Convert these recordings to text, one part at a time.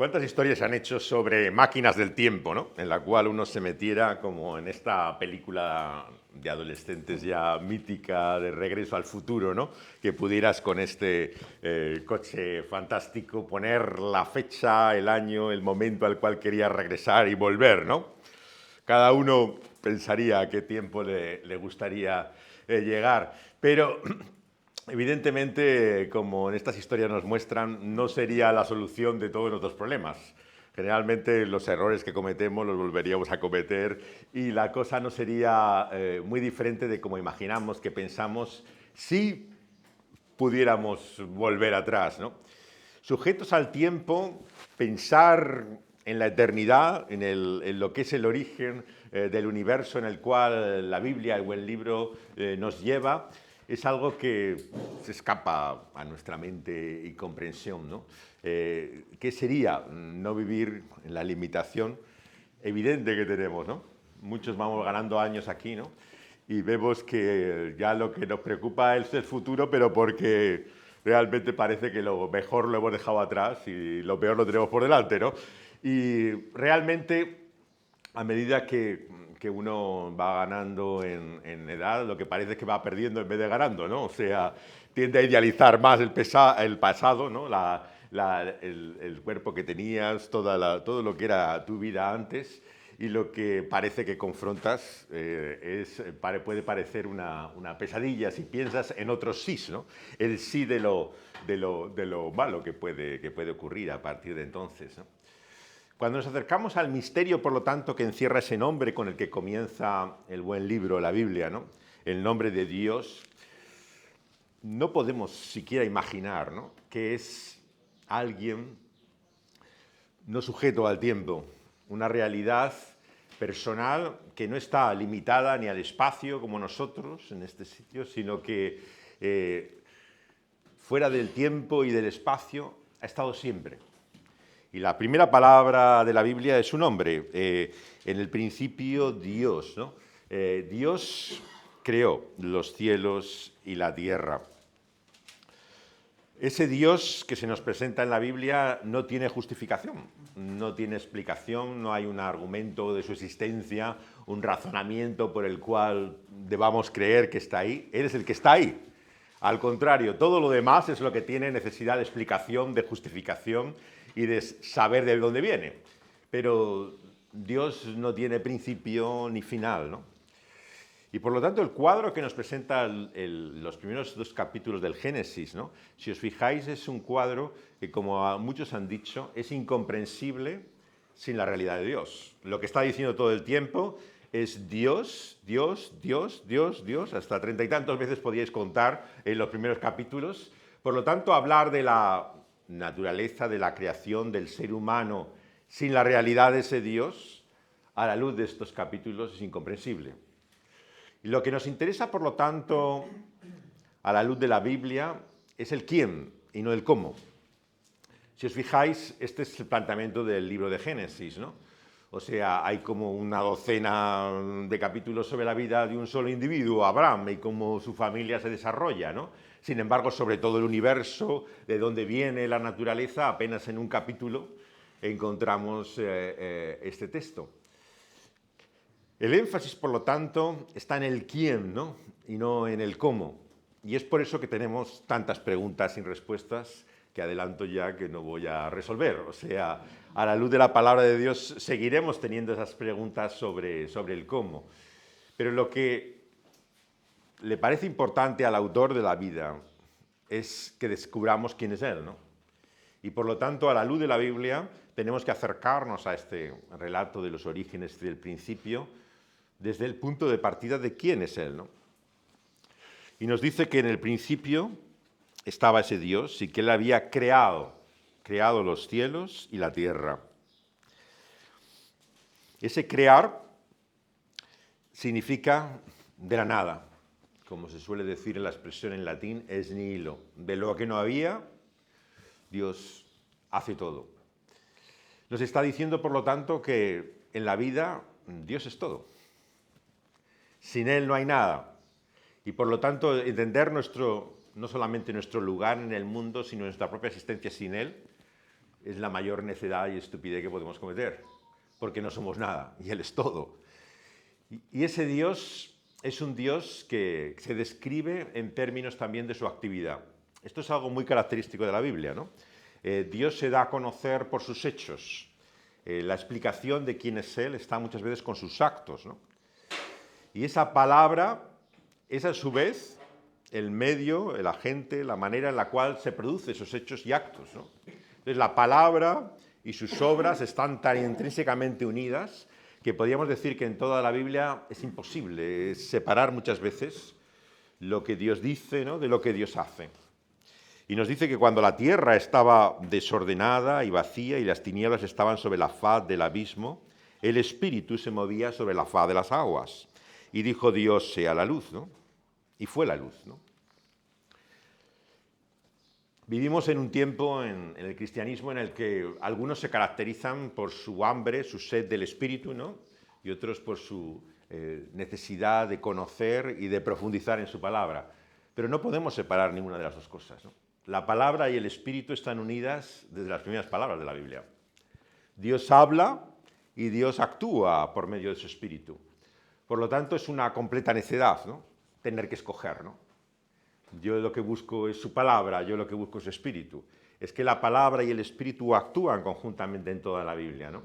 ¿Cuántas historias se han hecho sobre máquinas del tiempo, ¿no? En la cual uno se metiera como en esta película de adolescentes ya mítica de Regreso al Futuro, ¿no? Que pudieras con este coche fantástico poner la fecha, el año, el momento al cual querías regresar y volver, ¿no? Cada uno pensaría a qué tiempo le gustaría llegar, pero evidentemente, como en estas historias nos muestran, no sería la solución de todos nuestros problemas. Generalmente los errores que cometemos los volveríamos a cometer y la cosa no sería muy diferente de como imaginamos, que pensamos, si pudiéramos volver atrás, ¿no? Sujetos al tiempo, pensar en la eternidad, en lo que es el origen del universo en el cual la Biblia, el buen libro, nos lleva, es algo que se escapa a nuestra mente y comprensión, ¿no? ¿Qué sería no vivir en la limitación evidente que tenemos, ¿no? Muchos vamos ganando años aquí, ¿no? Y vemos que ya lo que nos preocupa es el futuro, pero porque realmente parece que lo mejor lo hemos dejado atrás y lo peor lo tenemos por delante, ¿no? Y realmente, a medida que uno va ganando en edad, lo que parece es que va perdiendo en vez de ganando, ¿no? O sea, tiende a idealizar más el pasado, ¿no? El cuerpo que tenías, todo lo que era tu vida antes, y lo que parece que confrontas puede parecer una pesadilla si piensas en otros sís, ¿no? El sí de lo malo que puede ocurrir a partir de entonces, ¿no? Cuando nos acercamos al misterio, por lo tanto, que encierra ese nombre con el que comienza el buen libro, la Biblia, ¿no? El nombre de Dios, no podemos siquiera imaginar, ¿no?, que es alguien no sujeto al tiempo, una realidad personal que no está limitada ni al espacio como nosotros en este sitio, sino que fuera del tiempo y del espacio ha estado siempre. Y la primera palabra de la Biblia es su nombre. En el principio, Dios, ¿no? Dios creó los cielos y la tierra. Ese Dios que se nos presenta en la Biblia no tiene justificación, no tiene explicación, no hay un argumento de su existencia, un razonamiento por el cual debamos creer que está ahí. Él es el que está ahí. Al contrario, todo lo demás es lo que tiene necesidad de explicación, de justificación y de saber de dónde viene. Pero Dios no tiene principio ni final, ¿no? Y por lo tanto, el cuadro que nos presenta los primeros dos capítulos del Génesis, ¿no?, si os fijáis, es un cuadro que, como muchos han dicho, es incomprensible sin la realidad de Dios. Lo que está diciendo todo el tiempo es Dios, Dios, Dios, Dios, Dios, hasta 30 y tantos veces podíais contar en los primeros capítulos. Por lo tanto, hablar de la naturaleza, de la creación, del ser humano, sin la realidad de ese Dios, a la luz de estos capítulos, es incomprensible. Y lo que nos interesa, por lo tanto, a la luz de la Biblia, es el quién y no el cómo. Si os fijáis, este es el planteamiento del libro de Génesis, ¿no? O sea, hay como una docena de capítulos sobre la vida de un solo individuo, Abraham, y cómo su familia se desarrolla, ¿no? Sin embargo, sobre todo el universo, de dónde viene la naturaleza, apenas en un capítulo encontramos este texto. El énfasis, por lo tanto, está en el quién, ¿no?, y no en el cómo. Y es por eso que tenemos tantas preguntas sin respuestas que adelanto ya que no voy a resolver. O sea, a la luz de la palabra de Dios seguiremos teniendo esas preguntas sobre el cómo. Pero lo que le parece importante al autor de la vida es que descubramos quién es Él, ¿no? Y por lo tanto, a la luz de la Biblia, tenemos que acercarnos a este relato de los orígenes del principio desde el punto de partida de quién es Él, ¿no? Y nos dice que en el principio estaba ese Dios y que Él había creado los cielos y la tierra. Ese crear significa de la nada, como se suele decir en la expresión en latín, ex nihilo. De lo que no había, Dios hace todo. Nos está diciendo, por lo tanto, que en la vida Dios es todo. Sin Él no hay nada. Y por lo tanto, entender no solamente nuestro lugar en el mundo, sino nuestra propia existencia sin Él, es la mayor necedad y estupidez que podemos cometer, porque no somos nada y Él es todo. Y ese Dios es un Dios que se describe en términos también de su actividad. Esto es algo muy característico de la Biblia, ¿no? Dios se da a conocer por sus hechos. La explicación de quién es Él está muchas veces con sus actos, ¿no? Y esa palabra es a su vez el medio, el agente, la manera en la cual se producen esos hechos y actos, ¿no? Entonces la palabra y sus obras están tan intrínsecamente unidas que podríamos decir que en toda la Biblia es imposible separar muchas veces lo que Dios dice, ¿no?, de lo que Dios hace. Y nos dice que cuando la tierra estaba desordenada y vacía y las tinieblas estaban sobre la faz del abismo, el Espíritu se movía sobre la faz de las aguas. Y dijo Dios, sea la luz, ¿no? Y fue la luz, ¿no? Vivimos en un tiempo en el cristianismo en el que algunos se caracterizan por su hambre, su sed del Espíritu, ¿no? Y otros por su necesidad de conocer y de profundizar en su palabra. Pero no podemos separar ninguna de las dos cosas, ¿no? La palabra y el Espíritu están unidas desde las primeras palabras de la Biblia. Dios habla y Dios actúa por medio de su Espíritu. Por lo tanto, es una completa necedad, ¿no?, tener que escoger, ¿no? Yo lo que busco es su palabra, yo lo que busco es su Espíritu. Es que la palabra y el Espíritu actúan conjuntamente en toda la Biblia, ¿no?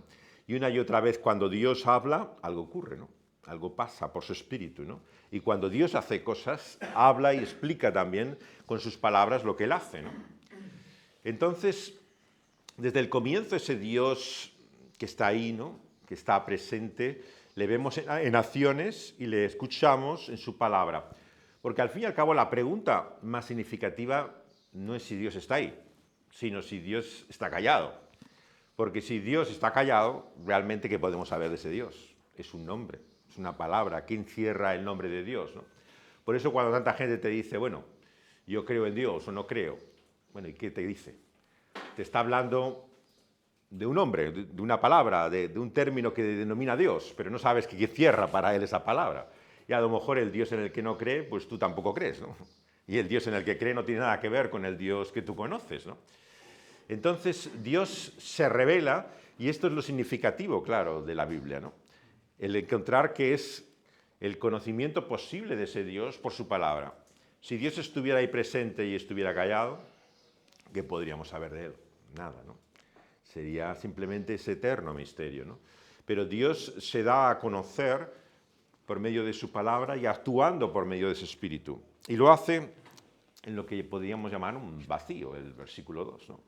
Y una y otra vez cuando Dios habla, algo ocurre, ¿no? Algo pasa por su Espíritu, ¿no? Y cuando Dios hace cosas, habla y explica también con sus palabras lo que Él hace, ¿no? Entonces, desde el comienzo ese Dios que está ahí, ¿no?, que está presente, le vemos en acciones y le escuchamos en su palabra. Porque al fin y al cabo la pregunta más significativa no es si Dios está ahí, sino si Dios está callado. Porque si Dios está callado, realmente ¿qué podemos saber de ese Dios? Es un nombre, es una palabra. ¿Qué encierra el nombre de Dios, ¿no? Por eso cuando tanta gente te dice, bueno, yo creo en Dios o no creo, bueno, ¿y qué te dice? Te está hablando de un hombre, de una palabra, de un término que denomina Dios, pero no sabes qué cierra para él esa palabra. Y a lo mejor el Dios en el que no cree, pues tú tampoco crees, ¿no? Y el Dios en el que cree no tiene nada que ver con el Dios que tú conoces, ¿no? Entonces Dios se revela, y esto es lo significativo, claro, de la Biblia, ¿no? El encontrar que es el conocimiento posible de ese Dios por su palabra. Si Dios estuviera ahí presente y estuviera callado, ¿qué podríamos saber de él? Nada, ¿no? Sería simplemente ese eterno misterio, ¿no? Pero Dios se da a conocer por medio de su palabra y actuando por medio de su Espíritu. Y lo hace en lo que podríamos llamar un vacío, el versículo 2, ¿no?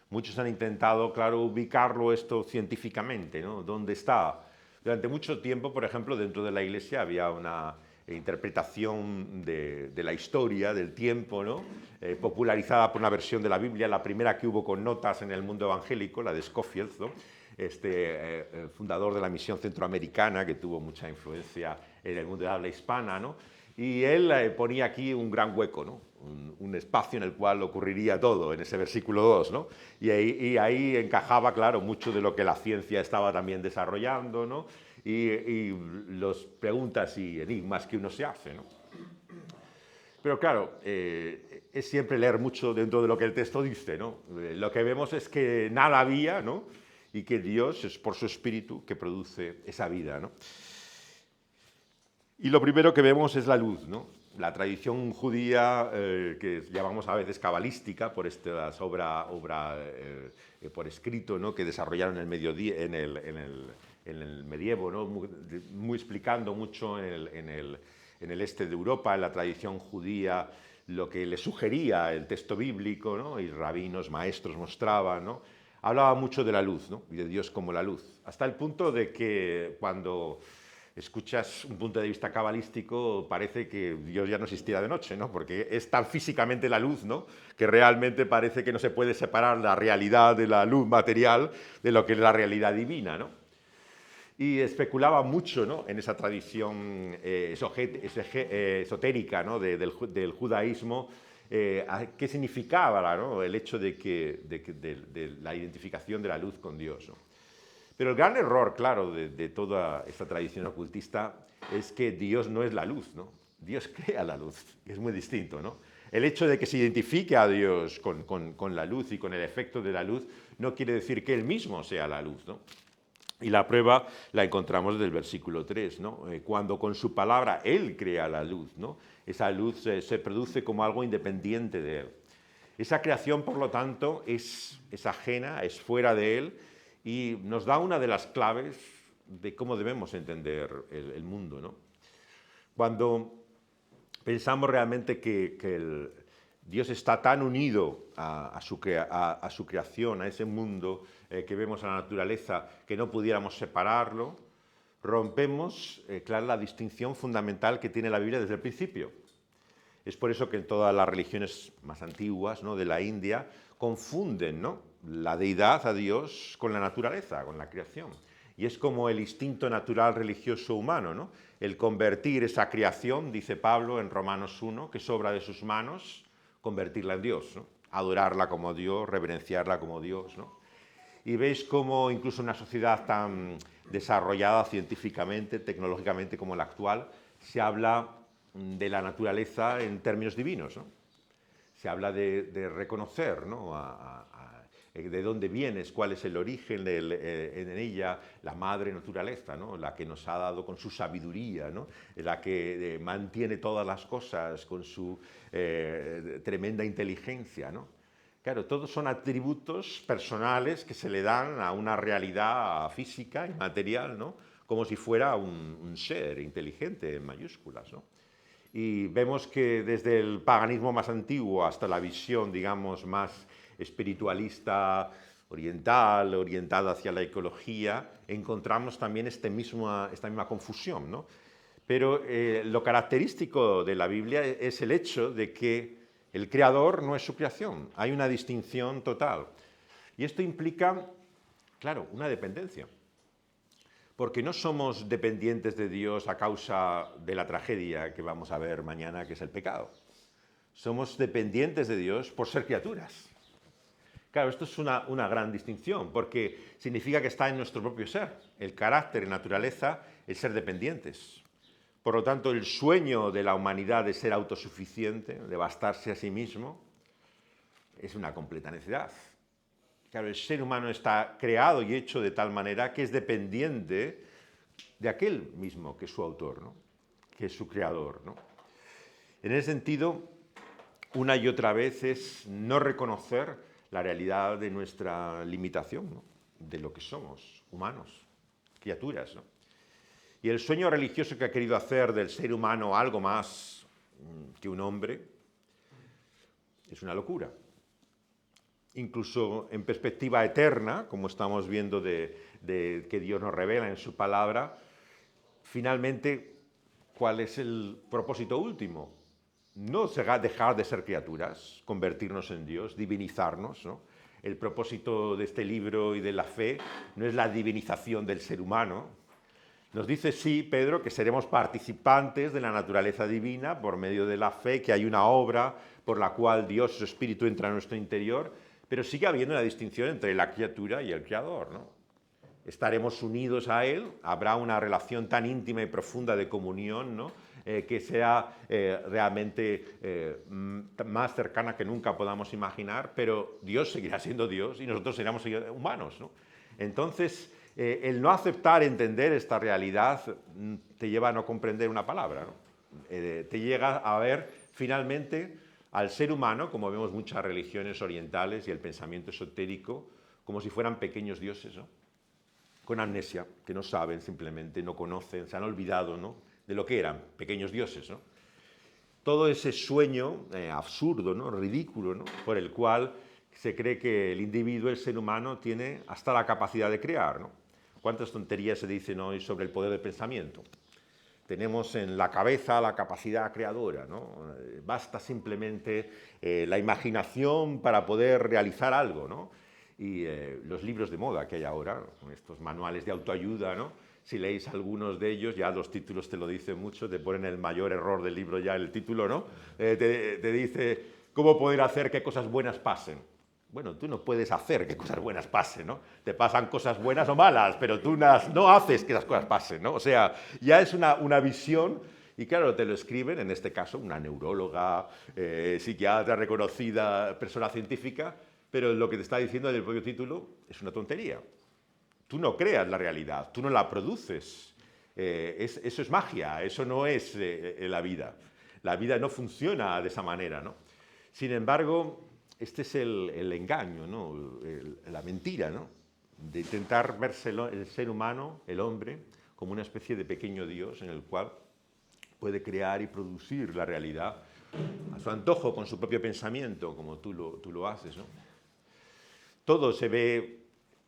Muchos han intentado, claro, ubicarlo esto científicamente, ¿no? ¿Dónde está? Durante mucho tiempo, por ejemplo, dentro de la Iglesia había una interpretación de la historia, del tiempo, ¿no? Popularizada por una versión de la Biblia, la primera que hubo con notas en el mundo evangélico, la de Scofield, ¿no?, fundador de la misión centroamericana, que tuvo mucha influencia en el mundo de habla hispana, ¿no? Y él ponía aquí un gran hueco, ¿no?, un espacio en el cual ocurriría todo, en ese versículo 2, ¿no? Y ahí encajaba, claro, mucho de lo que la ciencia estaba también desarrollando, ¿no? Y las preguntas y enigmas que uno se hace, ¿no? Pero claro, es siempre leer mucho dentro de lo que el texto dice, ¿no? Lo que vemos es que nada había, ¿no?, y que Dios es por su Espíritu que produce esa vida, ¿no? Y lo primero que vemos es la luz, ¿no? La tradición judía, que llamamos a veces cabalística, por estas obra por escrito, ¿no?, que desarrollaron en el medievo, ¿no?, muy explicando mucho en el este de Europa, en la tradición judía, lo que le sugería el texto bíblico, ¿no?, y rabinos, maestros mostraban, ¿no? Hablaba mucho de la luz, ¿no?, y de Dios como la luz, hasta el punto de que cuando escuchas un punto de vista cabalístico, parece que Dios ya no existiera de noche, ¿no?, porque es tan físicamente la luz, ¿no?, que realmente parece que no se puede separar la realidad de la luz material de lo que es la realidad divina, ¿no? Y especulaba mucho, ¿no?, en esa tradición esotérica, ¿no?, del judaísmo, qué significaba, ¿no?, el hecho de la identificación de la luz con Dios, ¿no? Pero el gran error, claro, de toda esta tradición ocultista es que Dios no es la luz, ¿no? Dios crea la luz, que es muy distinto, ¿no? El hecho de que se identifique a Dios con la luz y con el efecto de la luz no quiere decir que Él mismo sea la luz, ¿no? Y la prueba la encontramos desde el versículo 3, ¿no? Cuando con su palabra Él crea la luz, ¿no? Esa luz se produce como algo independiente de Él. Esa creación, por lo tanto, es ajena, es fuera de Él y nos da una de las claves de cómo debemos entender el mundo, ¿no? Cuando pensamos realmente que Dios está tan unido a su creación, a ese mundo que vemos en la naturaleza, que no pudiéramos separarlo, rompemos, claro, la distinción fundamental que tiene la Biblia desde el principio. Es por eso que en todas las religiones más antiguas, ¿no?, de la India confunden, ¿no?, la deidad a Dios con la naturaleza, con la creación. Y es como el instinto natural religioso humano, ¿no? El convertir esa creación, dice Pablo en Romanos 1, que sobra de sus manos, convertirla en Dios, ¿no? Adorarla como Dios, reverenciarla como Dios, ¿no? Y veis cómo incluso en una sociedad tan desarrollada científicamente, tecnológicamente como la actual, se habla de la naturaleza en términos divinos, ¿no? Se habla de reconocer, ¿no?, de dónde vienes, cuál es el origen en ella, la madre naturaleza, ¿no?, la que nos ha dado con su sabiduría, ¿no?, la que mantiene todas las cosas con su tremenda inteligencia, ¿no? Claro, todos son atributos personales que se le dan a una realidad física y material, ¿no?, como si fuera un ser inteligente en mayúsculas, ¿no? Y vemos que desde el paganismo más antiguo hasta la visión, digamos, más espiritualista, oriental, orientada hacia la ecología, encontramos también esta misma confusión, ¿no? Pero lo característico de la Biblia es el hecho de que el creador no es su creación, hay una distinción total. Y esto implica, claro, una dependencia. Porque no somos dependientes de Dios a causa de la tragedia que vamos a ver mañana, que es el pecado. Somos dependientes de Dios por ser criaturas. Claro, esto es una gran distinción, porque significa que está en nuestro propio ser. El carácter y naturaleza es ser dependientes. Por lo tanto, el sueño de la humanidad de ser autosuficiente, de bastarse a sí mismo, es una completa necedad. Claro, el ser humano está creado y hecho de tal manera que es dependiente de aquel mismo que es su autor, ¿no?, que es su creador, ¿no? En ese sentido, una y otra vez es no reconocer la realidad de nuestra limitación, ¿no?, de lo que somos, humanos, criaturas, ¿no? Y el sueño religioso que ha querido hacer del ser humano algo más que un hombre es una locura. Incluso en perspectiva eterna, como estamos viendo de que Dios nos revela en su palabra, finalmente, ¿cuál es el propósito último? No será dejar de ser criaturas, convertirnos en Dios, divinizarnos, ¿no? El propósito de este libro y de la fe no es la divinización del ser humano. Nos dice, sí, Pedro, que seremos participantes de la naturaleza divina por medio de la fe, que hay una obra por la cual Dios, su Espíritu, entra en nuestro interior, pero sigue habiendo una distinción entre la criatura y el Creador, ¿no? Estaremos unidos a Él, habrá una relación tan íntima y profunda de comunión, ¿no?, que sea realmente más cercana que nunca podamos imaginar, pero Dios seguirá siendo Dios y nosotros seremos humanos, ¿no? Entonces, el no aceptar, entender esta realidad te lleva a no comprender una palabra, ¿no? Te llega a ver finalmente al ser humano, como vemos muchas religiones orientales y el pensamiento esotérico, como si fueran pequeños dioses, ¿no?, con amnesia, que no saben, simplemente no conocen, se han olvidado, ¿no?, de lo que eran, pequeños dioses, ¿no? Todo ese sueño absurdo, ¿no?, ridículo, ¿no?, por el cual se cree que el individuo, el ser humano, tiene hasta la capacidad de crear, ¿no? ¿Cuántas tonterías se dicen hoy sobre el poder del pensamiento? Tenemos en la cabeza la capacidad creadora, ¿no? Basta simplemente la imaginación para poder realizar algo, ¿no? Y los libros de moda que hay ahora, estos manuales de autoayuda, ¿no?, si leéis algunos de ellos, ya los títulos te lo dicen mucho, te ponen el mayor error del libro ya el título, ¿no? Te dice cómo poder hacer que cosas buenas pasen. Bueno, tú no puedes hacer que cosas buenas pasen, ¿no? Te pasan cosas buenas o malas, pero tú no haces que las cosas pasen, ¿no? O sea, ya es una visión Y claro, te lo escriben, en este caso, una neuróloga, psiquiatra reconocida, persona científica, pero lo que te está diciendo en el propio título es una tontería. Tú no creas la realidad, tú no la produces. Eso es magia, eso no es la vida. La vida no funciona de esa manera, ¿no? Sin embargo, este es el engaño, ¿no? La mentira, ¿no? De intentar verse el ser humano, el hombre, como una especie de pequeño Dios en el cual puede crear y producir la realidad a su antojo, con su propio pensamiento, como tú lo haces, ¿no? Todo se ve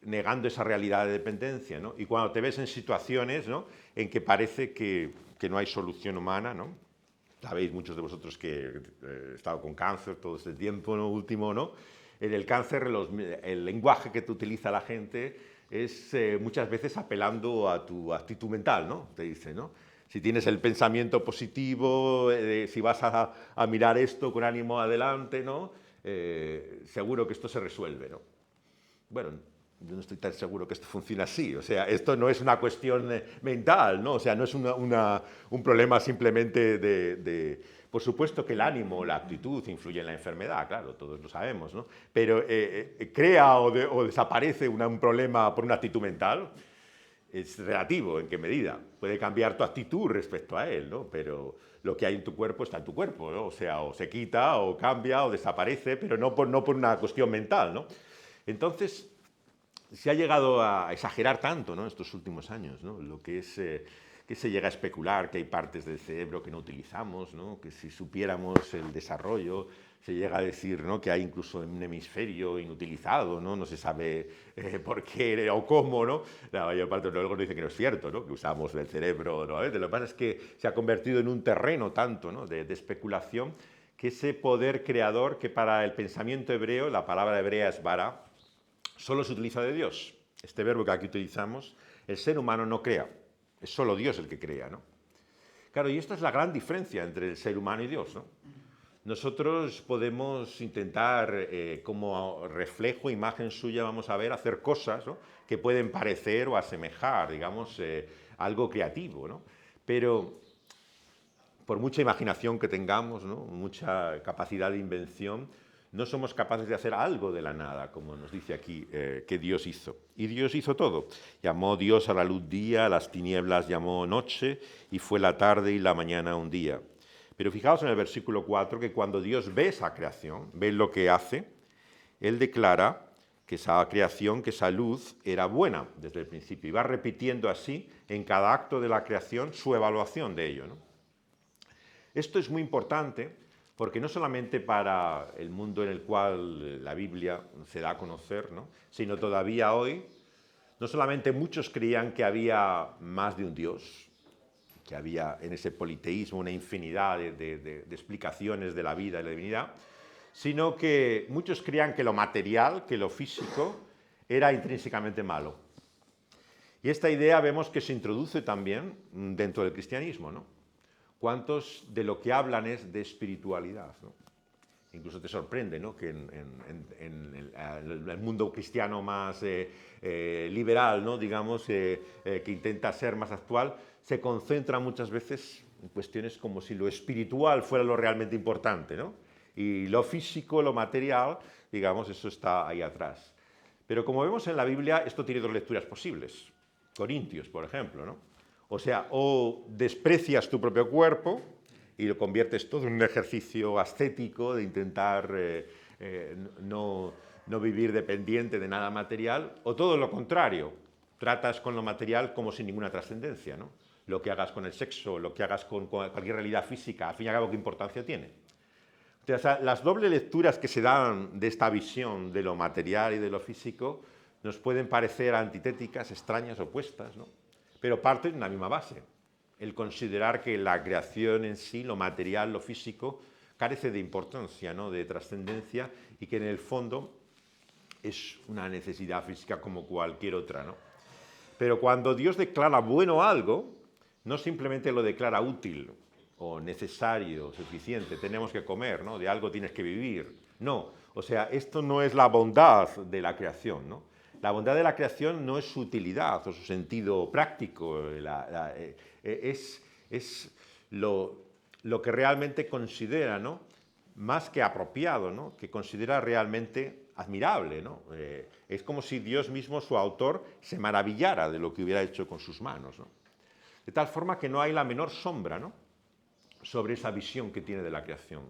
negando esa realidad de dependencia, ¿no? Y cuando te ves en situaciones, ¿no?, en que parece que no hay solución humana, ¿no? Sabéis muchos de vosotros que he estado con cáncer todo este tiempo, ¿no?, último, ¿no? En el cáncer el lenguaje que te utiliza la gente es muchas veces apelando a tu actitud mental, ¿no? Te dice, ¿no? Si tienes el pensamiento positivo, si vas a mirar esto con ánimo adelante, ¿no? Seguro que esto se resuelve, ¿no? Bueno, yo no estoy tan seguro que esto funcione así. O sea, esto no es una cuestión mental, ¿no? O sea, no es un problema simplemente Por supuesto que el ánimo, la actitud influye en la enfermedad, claro, todos lo sabemos, ¿no? Pero crea o desaparece un problema por una actitud mental, es relativo, ¿en qué medida? Puede cambiar tu actitud respecto a él, ¿no? Pero lo que hay en tu cuerpo está en tu cuerpo, ¿no? O sea, o se quita, o cambia, o desaparece, pero no por una cuestión mental, ¿no? Entonces, se ha llegado a exagerar tanto, ¿no?, estos últimos años, ¿no?, lo que es que se llega a especular que hay partes del cerebro que no utilizamos, ¿no?, que si supiéramos el desarrollo, se llega a decir, ¿no?, que hay incluso un hemisferio inutilizado, ¿no?, no se sabe por qué o cómo, ¿no? La mayor parte de los neurólogos dicen que no es cierto, ¿no?, que usamos el cerebro, ¿no? Lo que pasa es que se ha convertido en un terreno tanto, ¿no?, de especulación, que ese poder creador que para el pensamiento hebreo, la palabra hebrea es bara, solo se utiliza de Dios. Este verbo que aquí utilizamos, el ser humano no crea, es solo Dios el que crea, ¿no? Claro, y esta es la gran diferencia entre el ser humano y Dios, ¿no? Nosotros podemos intentar, como reflejo, imagen suya, vamos a ver, hacer cosas, ¿no?, que pueden parecer o asemejar, digamos, algo creativo, ¿no? Pero por mucha imaginación que tengamos, ¿no?, mucha capacidad de invención, no somos capaces de hacer algo de la nada, como nos dice aquí que Dios hizo. Y Dios hizo todo. Llamó Dios a la luz día, a las tinieblas llamó noche, y fue la tarde y la mañana un día. Pero fijaos en el versículo 4, que cuando Dios ve esa creación, ve lo que hace, Él declara que esa creación, que esa luz era buena desde el principio. Y va repitiendo así en cada acto de la creación su evaluación de ello, ¿no? Esto es muy importante porque no solamente para el mundo en el cual la Biblia se da a conocer, ¿no?, sino todavía hoy, no solamente muchos creían que había más de un Dios, que había en ese politeísmo una infinidad de explicaciones de la vida y la divinidad, sino que muchos creían que lo material, que lo físico, era intrínsecamente malo. Y esta idea vemos que se introduce también dentro del cristianismo, ¿no? ¿Cuántos de lo que hablan es de espiritualidad, ¿no? Incluso te sorprende, ¿no?, que en el mundo cristiano más liberal, ¿no?, digamos, que intenta ser más actual, se concentra muchas veces en cuestiones como si lo espiritual fuera lo realmente importante, ¿no? Y lo físico, lo material, digamos, eso está ahí atrás. Pero como vemos en la Biblia, esto tiene dos lecturas posibles. Corintios, por ejemplo, ¿no? O sea, o desprecias tu propio cuerpo y lo conviertes todo en un ejercicio ascético de intentar no vivir dependiente de nada material, o todo lo contrario, tratas con lo material como sin ninguna trascendencia, ¿no? Lo que hagas con el sexo, lo que hagas con cualquier realidad física, al fin y al cabo, ¿qué importancia tiene? O sea, las dobles lecturas que se dan de esta visión de lo material y de lo físico nos pueden parecer antitéticas, extrañas, opuestas, ¿no? Pero parten de una misma base, el considerar que la creación en sí, lo material, lo físico, carece de importancia, ¿no?, de trascendencia, y que en el fondo es una necesidad física como cualquier otra, ¿no? Pero cuando Dios declara bueno algo, no simplemente lo declara útil o necesario, suficiente, tenemos que comer, ¿no?, de algo tienes que vivir. No, o sea, esto no es la bondad de la creación, ¿no? La bondad de la creación no es su utilidad o su sentido práctico, es lo que realmente considera, ¿no?, más que apropiado, ¿no?, que considera realmente admirable, ¿no? Es como si Dios mismo, su autor, se maravillara de lo que hubiera hecho con sus manos, ¿no? De tal forma que no hay la menor sombra, ¿no?, sobre esa visión que tiene de la creación.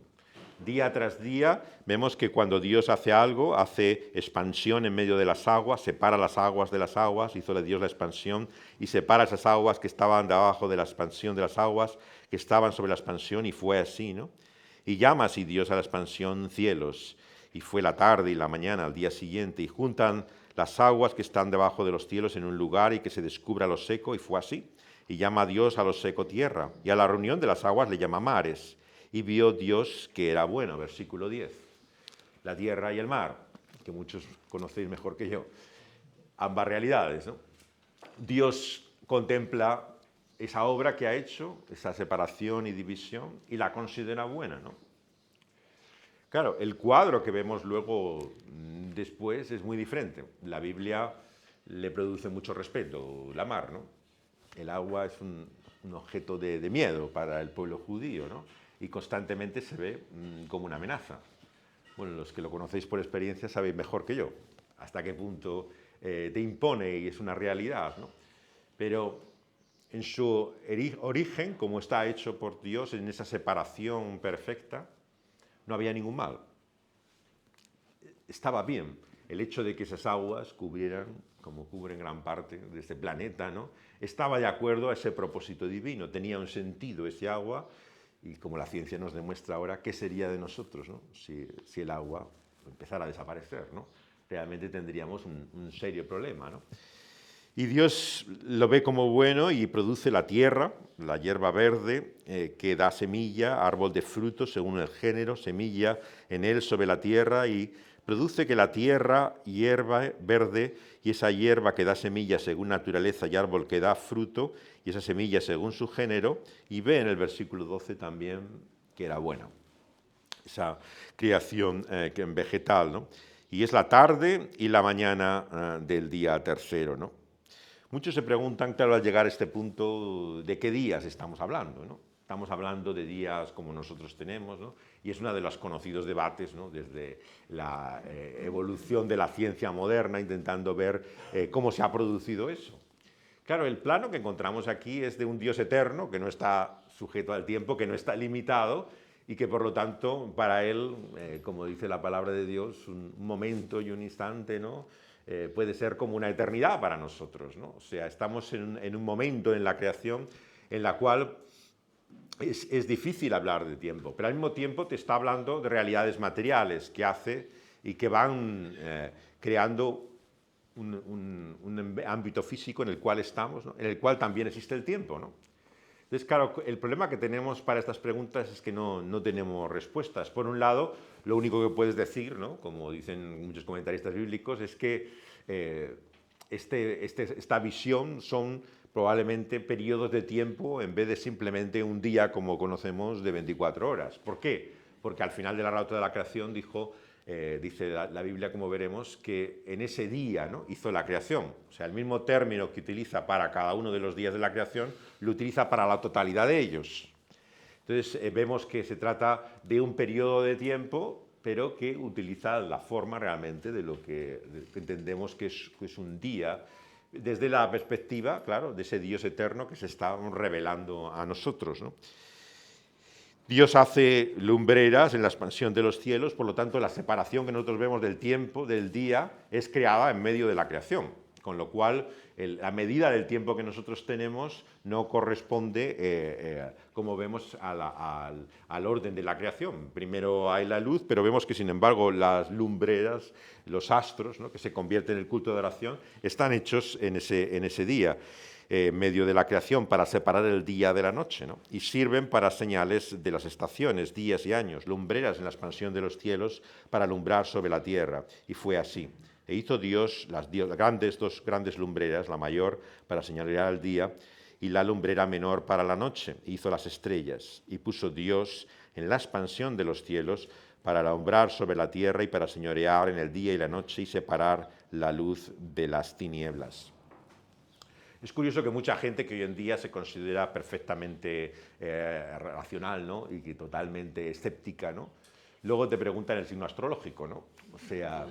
Día tras día vemos que cuando Dios hace algo, hace expansión en medio de las aguas, separa las aguas de las aguas, hizo Dios la expansión y separa esas aguas que estaban debajo de la expansión de las aguas que estaban sobre la expansión, y fue así, ¿no? Y llama así Dios a la expansión cielos, y fue la tarde y la mañana al día siguiente, y juntan las aguas que están debajo de los cielos en un lugar y que se descubra lo seco, y fue así. Y llama a Dios a lo seco tierra, y a la reunión de las aguas le llama mares. Y vio Dios que era bueno, versículo 10. La tierra y el mar, que muchos conocéis mejor que yo. Ambas realidades, ¿no? Dios contempla esa obra que ha hecho, esa separación y división, y la considera buena, ¿no? Claro, el cuadro que vemos luego después es muy diferente. La Biblia le produce mucho respeto, la mar, ¿no? El agua es un objeto de miedo para el pueblo judío, ¿no? Y constantemente se ve como una amenaza. Bueno, los que lo conocéis por experiencia sabéis mejor que yo hasta qué punto te impone y es una realidad, ¿no? Pero en su origen, como está hecho por Dios, en esa separación perfecta, no había ningún mal. Estaba bien el hecho de que esas aguas cubrieran, como cubren gran parte de este planeta, ¿no? Estaba de acuerdo a ese propósito divino, tenía un sentido ese agua. Y como la ciencia nos demuestra ahora, ¿qué sería de nosotros, ¿no?, si el agua empezara a desaparecer, ¿no? Realmente tendríamos un serio problema, ¿no? Y Dios lo ve como bueno y produce la tierra, la hierba verde, que da semilla, árbol de fruto según el género, semilla en él sobre la tierra, y produce que la tierra, hierba verde, y esa hierba que da semilla según naturaleza y árbol que da fruto, y esa semilla según su género, y ve en el versículo 12 también que era buena, esa creación vegetal, ¿no? Y es la tarde y la mañana del día tercero, ¿no? Muchos se preguntan, claro, al llegar a este punto, ¿de qué días estamos hablando, ¿no? Estamos hablando de días como nosotros tenemos, ¿no? Y es uno de los conocidos debates, ¿no?, desde la evolución de la ciencia moderna, intentando ver cómo se ha producido eso. Claro, el plano que encontramos aquí es de un Dios eterno, que no está sujeto al tiempo, que no está limitado, y que por lo tanto para él, como dice la palabra de Dios, un momento y un instante, ¿no?, puede ser como una eternidad para nosotros, ¿no? O sea, estamos en un momento en la creación en la cual es difícil hablar de tiempo, pero al mismo tiempo te está hablando de realidades materiales que hace y que van creando un ámbito físico en el cual estamos, ¿no?, en el cual también existe el tiempo, ¿no? Entonces, claro, el problema que tenemos para estas preguntas es que no tenemos respuestas. Por un lado, lo único que puedes decir, ¿no?, como dicen muchos comentaristas bíblicos, es que esta visión son probablemente periodos de tiempo en vez de simplemente un día como conocemos de 24 horas. ¿Por qué? Porque al final de la relato de la creación dice la Biblia, como veremos, que en ese día, ¿no?, hizo la creación. O sea, el mismo término que utiliza para cada uno de los días de la creación, lo utiliza para la totalidad de ellos. Entonces, vemos que se trata de un periodo de tiempo, pero que utiliza la forma realmente de lo que entendemos que es un día, desde la perspectiva, claro, de ese Dios eterno que se está revelando a nosotros, ¿no? Dios hace lumbreras en la expansión de los cielos, por lo tanto la separación que nosotros vemos del tiempo, del día, es creada en medio de la creación, con lo cual la medida del tiempo que nosotros tenemos no corresponde, como vemos, al orden de la creación. Primero hay la luz, pero vemos que sin embargo las lumbreras, los astros, ¿no?, que se convierten en el culto de oración, están hechos en ese día. Medio de la creación, para separar el día de la noche, ¿no?, y sirven para señales de las estaciones, días y años, lumbreras en la expansión de los cielos para alumbrar sobre la tierra. Y fue así. E hizo Dios dos grandes lumbreras, la mayor para señalar el día y la lumbrera menor para la noche. E hizo las estrellas, y puso Dios en la expansión de los cielos para alumbrar sobre la tierra y para señorear en el día y la noche y separar la luz de las tinieblas. Es curioso que mucha gente que hoy en día se considera perfectamente racional, ¿no? Y que totalmente escéptica, ¿no? Luego te preguntan el signo astrológico, ¿no? O sea,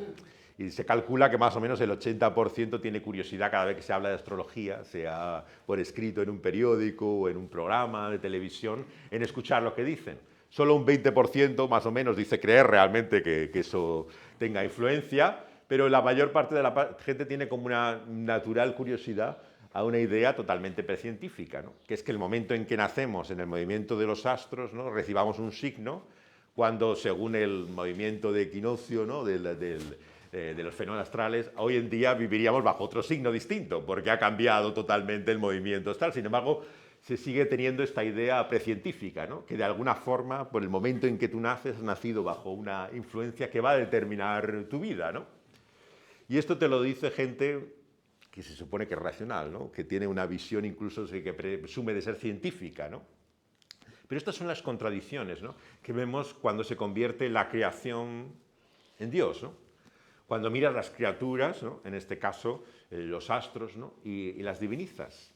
y se calcula que más o menos el 80% tiene curiosidad cada vez que se habla de astrología, sea por escrito en un periódico o en un programa de televisión, en escuchar lo que dicen. Solo un 20% más o menos dice creer realmente que eso tenga influencia, pero la mayor parte de la gente tiene como una natural curiosidad a una idea totalmente precientífica, ¿no? Que es que el momento en que nacemos en el movimiento de los astros, ¿no? Recibamos un signo, cuando según el movimiento de equinoccio, ¿no? de los fenómenos astrales, hoy en día viviríamos bajo otro signo distinto, porque ha cambiado totalmente el movimiento astral. Sin embargo, se sigue teniendo esta idea precientífica, ¿no? Que de alguna forma, por el momento en que tú naces, has nacido bajo una influencia que va a determinar tu vida, ¿no? Y esto te lo dice gente que se supone que es racional, ¿no? Que tiene una visión incluso que presume de ser científica, ¿no? Pero estas son las contradicciones, ¿no? Que vemos cuando se convierte la creación en Dios, ¿no? Cuando miras las criaturas, ¿no? En este caso los astros, ¿no? y las divinizas.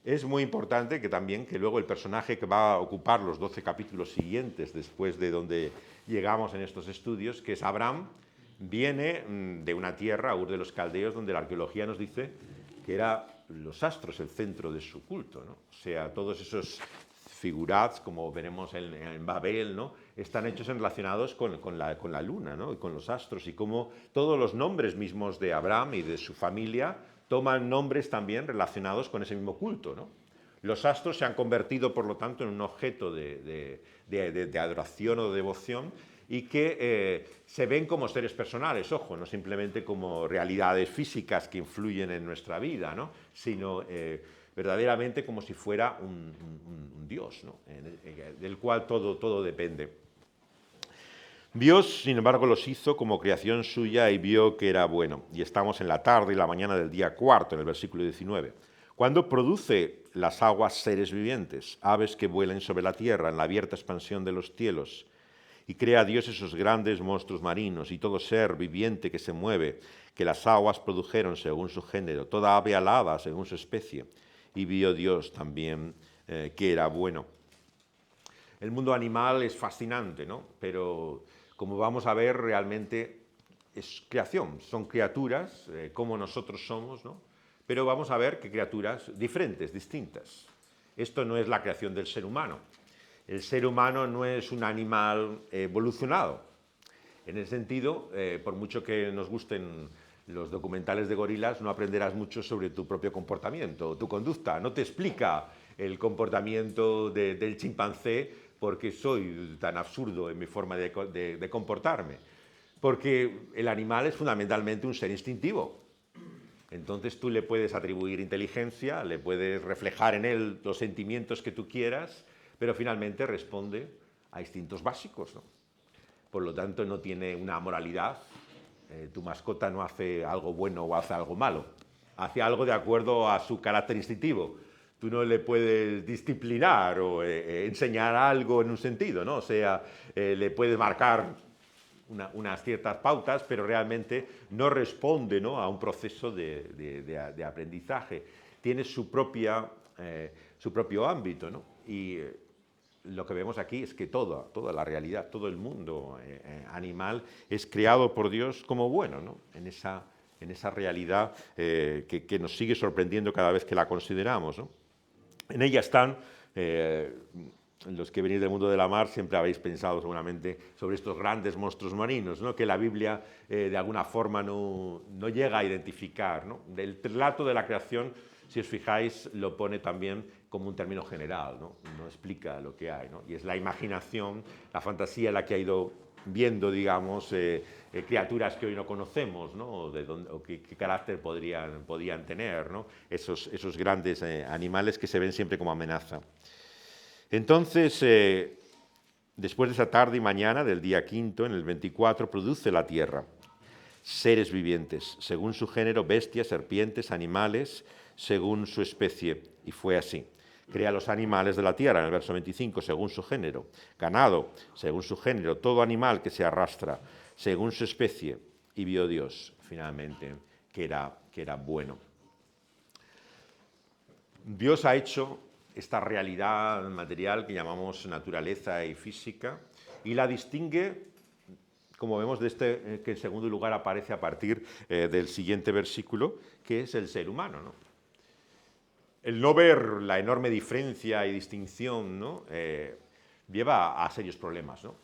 Es muy importante que también que luego el personaje que va a ocupar los 12 capítulos siguientes después de donde llegamos en estos estudios, que es Abraham, viene de una tierra, Ur de los Caldeos, donde la arqueología nos dice que era los astros el centro de su culto, ¿no? O sea, todos esos figurats, como veremos en Babel, ¿no? Están hechos relacionados con la luna, ¿no? Y con los astros, y como todos los nombres mismos de Abraham y de su familia toman nombres también relacionados con ese mismo culto, ¿no? Los astros se han convertido, por lo tanto, en un objeto de adoración o de devoción y que se ven como seres personales, ojo, no simplemente como realidades físicas que influyen en nuestra vida, ¿no? Sino verdaderamente como si fuera un Dios, ¿no? Del cual todo depende. Dios, sin embargo, los hizo como creación suya y vio que era bueno. Y estamos en la tarde y la mañana del día cuarto, en el versículo 19. Cuando produce las aguas seres vivientes, aves que vuelen sobre la tierra en la abierta expansión de los cielos, y crea Dios esos grandes monstruos marinos y todo ser viviente que se mueve, que las aguas produjeron según su género, toda ave alada según su especie. Y vio Dios también que era bueno. El mundo animal es fascinante, ¿no? Pero como vamos a ver, realmente es creación, son criaturas como nosotros somos, ¿no? Pero vamos a ver que criaturas diferentes, distintas. Esto no es la creación del ser humano. El ser humano no es un animal evolucionado. En ese sentido, por mucho que nos gusten los documentales de gorilas, no aprenderás mucho sobre tu propio comportamiento, tu conducta. No te explica el comportamiento del chimpancé porque soy tan absurdo en mi forma de comportarme. Porque el animal es fundamentalmente un ser instintivo. Entonces tú le puedes atribuir inteligencia, le puedes reflejar en él los sentimientos que tú quieras, pero finalmente responde a instintos básicos, ¿no? Por lo tanto, no tiene una moralidad. Tu mascota no hace algo bueno o hace algo malo. Hace algo de acuerdo a su carácter instintivo. Tú no le puedes disciplinar o enseñar algo en un sentido, ¿no? O sea, le puedes marcar unas ciertas pautas, pero realmente no responde, ¿no? A un proceso de aprendizaje. Tiene su propio ámbito, ¿no? Y lo que vemos aquí es que toda la realidad, todo el mundo animal es creado por Dios como bueno, ¿no? En esa realidad que nos sigue sorprendiendo cada vez que la consideramos, ¿no? En ella están, los que venís del mundo de la mar siempre habéis pensado seguramente sobre estos grandes monstruos marinos, ¿no? Que la Biblia de alguna forma no llega a identificar, ¿no? El relato de la creación, si os fijáis, lo pone también como un término general, ¿no? No explica lo que hay, ¿no? Y es la imaginación, la fantasía la que ha ido viendo, digamos, criaturas que hoy no conocemos, ¿no? O qué carácter podían tener, ¿no? Esos grandes animales que se ven siempre como amenaza. Entonces, después de esa tarde y mañana del día quinto, en el 24, produce la tierra seres vivientes, según su género, bestias, serpientes, animales, según su especie. Y fue así. Crea los animales de la tierra, en el verso 25, según su género. Ganado, según su género. Todo animal que se arrastra, según su especie. Y vio Dios, finalmente, que era bueno. Dios ha hecho esta realidad material que llamamos naturaleza y física y la distingue, como vemos, de este que en segundo lugar aparece a partir del siguiente versículo, que es el ser humano, ¿no? El no ver la enorme diferencia y distinción, ¿no? Lleva a serios problemas, ¿no?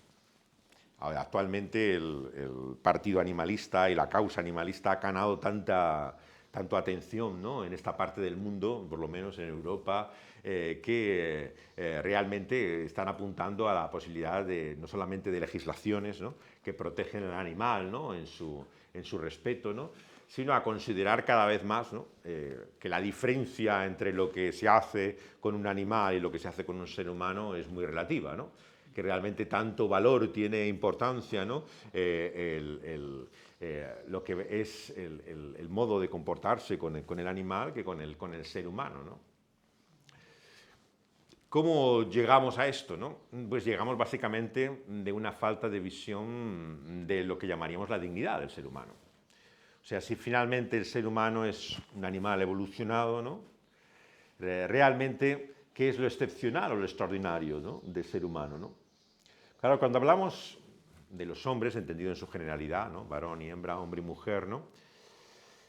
Actualmente el partido animalista y la causa animalista ha ganado tanto atención, ¿no? En esta parte del mundo, por lo menos en Europa, que realmente están apuntando a la posibilidad de no solamente de legislaciones, ¿no? Que protegen al animal, ¿no? en su respeto, ¿no? Sino a considerar cada vez más, ¿no? Que la diferencia entre lo que se hace con un animal y lo que se hace con un ser humano es muy relativa, ¿no? Que realmente tanto valor tiene importancia, ¿no? Lo que es el modo de comportarse con el animal que con el ser humano, ¿no? ¿Cómo llegamos a esto, no? Pues llegamos básicamente de una falta de visión de lo que llamaríamos la dignidad del ser humano. O sea, si finalmente el ser humano es un animal evolucionado, ¿no? Realmente, ¿qué es lo excepcional o lo extraordinario, ¿no? Del ser humano, ¿no? Claro, cuando hablamos de los hombres, entendido en su generalidad, ¿no? Varón y hembra, hombre y mujer, ¿no?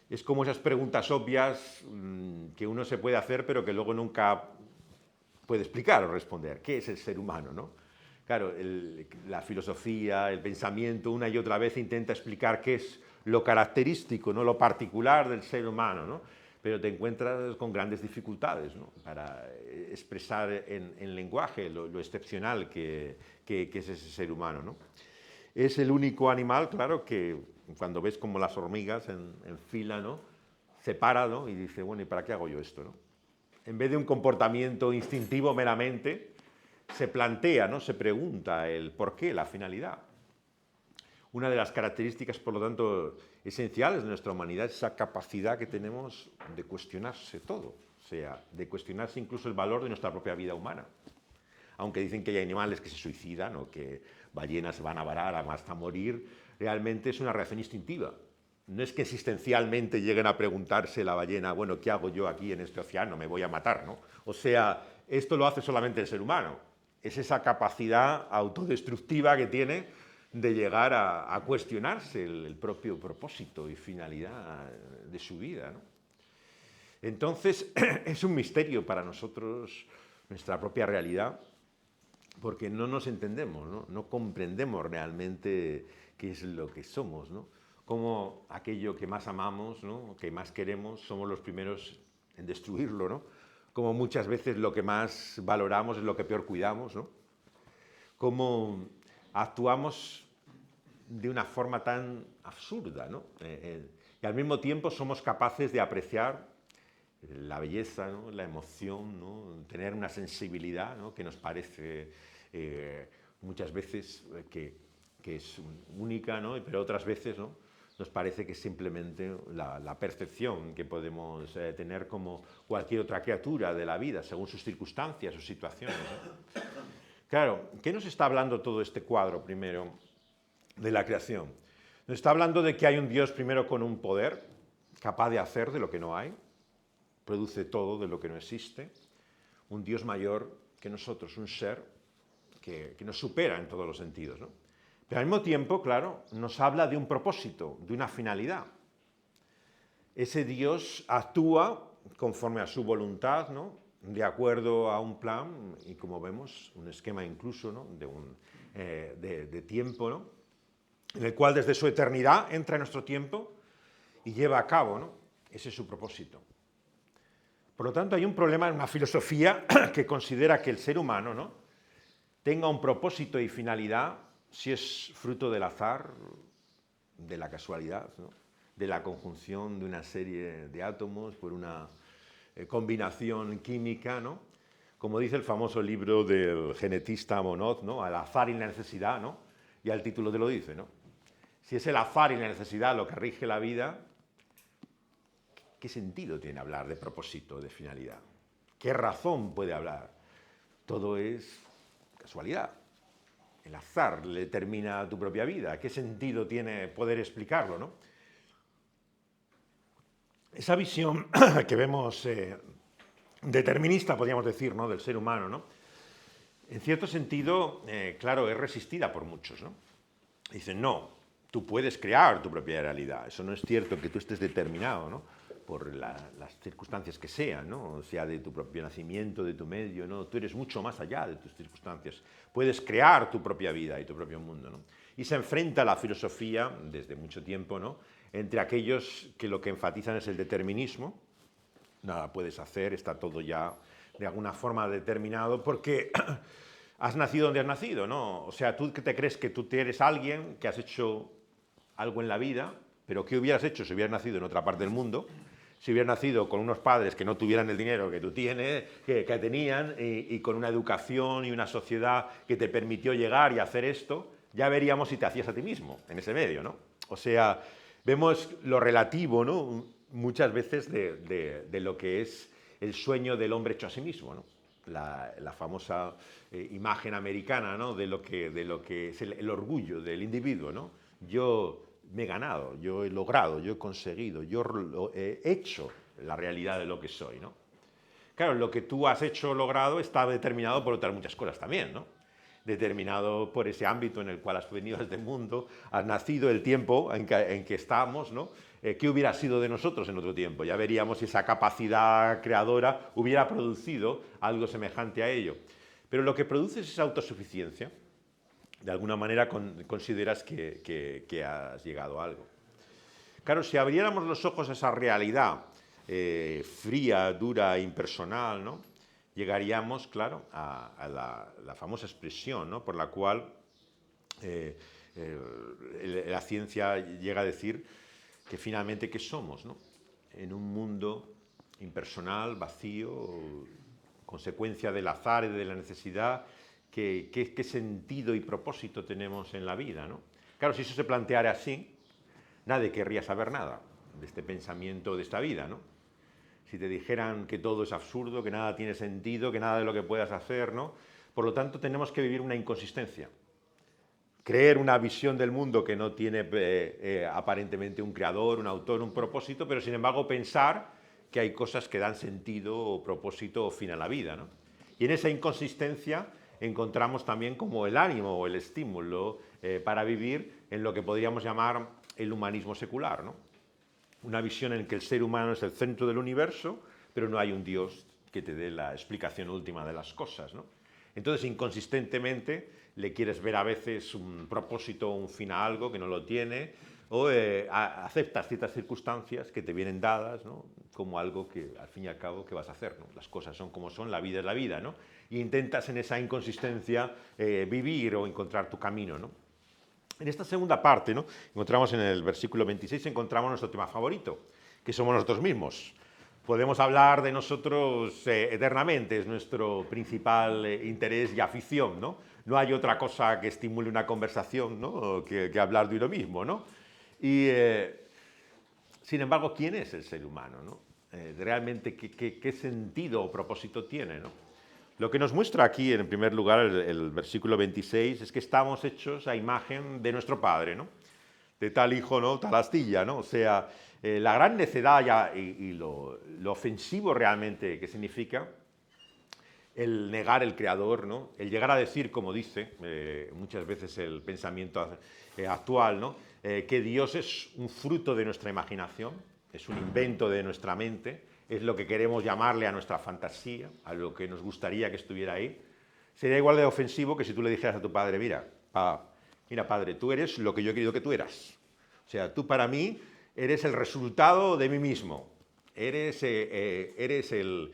Es como esas preguntas obvias que uno se puede hacer, pero que luego nunca puede explicar o responder. ¿Qué es el ser humano, no? Claro, la filosofía, el pensamiento, una y otra vez intenta explicar qué es lo característico, ¿no? Lo particular del ser humano, ¿no? Pero te encuentras con grandes dificultades, ¿no? Para expresar en lenguaje lo excepcional que es ese ser humano, ¿no? Es el único animal, claro, que cuando ves como las hormigas en fila, ¿no? Se para, ¿no? Y dice, bueno, ¿y para qué hago yo esto, no? En vez de un comportamiento instintivo meramente, se plantea, ¿no? Se pregunta el por qué, la finalidad. Una de las características, por lo tanto, esenciales de nuestra humanidad es esa capacidad que tenemos de cuestionarse todo, o sea, de cuestionarse incluso el valor de nuestra propia vida humana. Aunque dicen que hay animales que se suicidan o que ballenas se van a varar hasta morir, realmente es una reacción instintiva. No es que existencialmente lleguen a preguntarse la ballena, bueno, ¿qué hago yo aquí en este océano? Me voy a matar, ¿no? O sea, esto lo hace solamente el ser humano. Es esa capacidad autodestructiva que tiene de llegar a cuestionarse el propio propósito y finalidad de su vida, ¿no? Entonces, es un misterio para nosotros nuestra propia realidad, porque no nos entendemos, ¿no? No comprendemos realmente qué es lo que somos, ¿no? Como aquello que más amamos, ¿no? Que más queremos, somos los primeros en destruirlo, ¿no? Como muchas veces lo que más valoramos es lo que peor cuidamos, ¿no? Como actuamos de una forma tan absurda, ¿no? Y al mismo tiempo somos capaces de apreciar la belleza, ¿no? La emoción, ¿no? Tener una sensibilidad, ¿no? Que nos parece muchas veces que es única, ¿no? Pero otras veces, ¿no? Nos parece que es simplemente la percepción que podemos tener como cualquier otra criatura de la vida, según sus circunstancias, sus situaciones, ¿no? Claro, ¿qué nos está hablando todo este cuadro primero de la creación? Nos está hablando de que hay un Dios primero con un poder, capaz de hacer de lo que no hay, produce todo de lo que no existe, un Dios mayor que nosotros, un ser que nos supera en todos los sentidos, ¿no? Pero al mismo tiempo, claro, nos habla de un propósito, de una finalidad. Ese Dios actúa conforme a su voluntad, ¿no? De acuerdo a un plan y, como vemos, un esquema incluso, ¿no? de tiempo, ¿no? En el cual desde su eternidad entra en nuestro tiempo y lleva a cabo, ¿no? Ese es su propósito. Por lo tanto, hay un problema en una filosofía que considera que el ser humano, ¿no? Tenga un propósito y finalidad si es fruto del azar, de la casualidad, ¿no? De la conjunción de una serie de átomos por una combinación química, ¿no? Como dice el famoso libro del genetista Monod, ¿no? Al azar y la necesidad, ¿no? Ya el título te lo dice, ¿no? Si es el azar y la necesidad lo que rige la vida, ¿qué sentido tiene hablar de propósito, de finalidad? ¿Qué razón puede hablar? Todo es casualidad. El azar le determina tu propia vida. ¿Qué sentido tiene poder explicarlo, no? Esa visión que vemos determinista, podríamos decir, ¿no?, del ser humano, ¿no? En cierto sentido, claro, es resistida por muchos, ¿no? Dicen, no, tú puedes crear tu propia realidad. Eso no es cierto que tú estés determinado, ¿no?, por las circunstancias que sean, ¿no?, o sea, de tu propio nacimiento, de tu medio, ¿no? Tú eres mucho más allá de tus circunstancias. Puedes crear tu propia vida y tu propio mundo, ¿no? Y se enfrenta la filosofía, desde mucho tiempo, ¿no?, entre aquellos que lo que enfatizan es el determinismo. Nada puedes hacer, está todo ya de alguna forma determinado, porque has nacido donde has nacido, ¿no? O sea, tú que te crees que tú eres alguien, que has hecho algo en la vida, pero ¿qué hubieras hecho si hubieras nacido en otra parte del mundo? Si hubieras nacido con unos padres que no tuvieran el dinero que tú tienes, que tenían, y con una educación y una sociedad que te permitió llegar y hacer esto, ya veríamos si te hacías a ti mismo en ese medio, ¿no? O sea, vemos lo relativo, ¿no?, muchas veces de lo que es el sueño del hombre hecho a sí mismo, ¿no? La famosa imagen americana, ¿no?, de lo que es el orgullo del individuo, ¿no? Yo me he ganado, yo he logrado, yo he conseguido, yo he hecho la realidad de lo que soy, ¿no? Claro, lo que tú has hecho o logrado está determinado por otras muchas cosas también, ¿no? Determinado por ese ámbito en el cual has venido a este mundo, has nacido, el tiempo en que estamos, ¿no? ¿Qué hubiera sido de nosotros en otro tiempo? Ya veríamos si esa capacidad creadora hubiera producido algo semejante a ello. Pero lo que produce es esa autosuficiencia. De alguna manera consideras que has llegado a algo. Claro, si abriéramos los ojos a esa realidad fría, dura, impersonal, ¿no?, llegaríamos, claro, a la famosa expresión, ¿no?, por la cual la ciencia llega a decir que finalmente, ¿qué somos, no?, en un mundo impersonal, vacío, consecuencia del azar y de la necesidad. ¿Qué sentido y propósito tenemos en la vida, ¿no? Claro, si eso se planteara así, nadie querría saber nada de este pensamiento, de esta vida, ¿no? Si te dijeran que todo es absurdo, que nada tiene sentido, que nada de lo que puedas hacer, ¿no? Por lo tanto, tenemos que vivir una inconsistencia. Creer una visión del mundo que no tiene aparentemente un creador, un autor, un propósito, pero sin embargo pensar que hay cosas que dan sentido o propósito o fin a la vida, ¿no? Y en esa inconsistencia encontramos también como el ánimo o el estímulo para vivir en lo que podríamos llamar el humanismo secular, ¿no? Una visión en que el ser humano es el centro del universo, pero no hay un Dios que te dé la explicación última de las cosas, ¿no? Entonces, inconsistentemente, le quieres ver a veces un propósito o un fin a algo que no lo tiene, o aceptas ciertas circunstancias que te vienen dadas, ¿no?, como algo que, al fin y al cabo, ¿qué vas a hacer, no? Las cosas son como son, la vida es la vida, ¿no? Y intentas en esa inconsistencia vivir o encontrar tu camino, ¿no? En esta segunda parte, ¿no?, encontramos en el versículo 26, encontramos nuestro tema favorito, que somos nosotros mismos. Podemos hablar de nosotros eternamente, es nuestro principal interés y afición, ¿no? No hay otra cosa que estimule una conversación, ¿no?, que hablar de uno mismo, ¿no? Y, sin embargo, ¿quién es el ser humano, ¿no? Realmente, ¿qué sentido o propósito tiene, ¿no? Lo que nos muestra aquí, en primer lugar, el versículo 26, es que estamos hechos a imagen de nuestro Padre, ¿no? De tal hijo, ¿no?, tal astilla, ¿no? O sea, la gran necedad y lo ofensivo realmente que significa el negar el creador, ¿no?, el llegar a decir, como dice muchas veces el pensamiento actual, ¿no?, que Dios es un fruto de nuestra imaginación, es un invento de nuestra mente, es lo que queremos llamarle a nuestra fantasía, a lo que nos gustaría que estuviera ahí. Sería igual de ofensivo que si tú le dijeras a tu padre, mira, padre, tú eres lo que yo he querido que tú eras. O sea, tú para mí eres el resultado de mí mismo. Eres el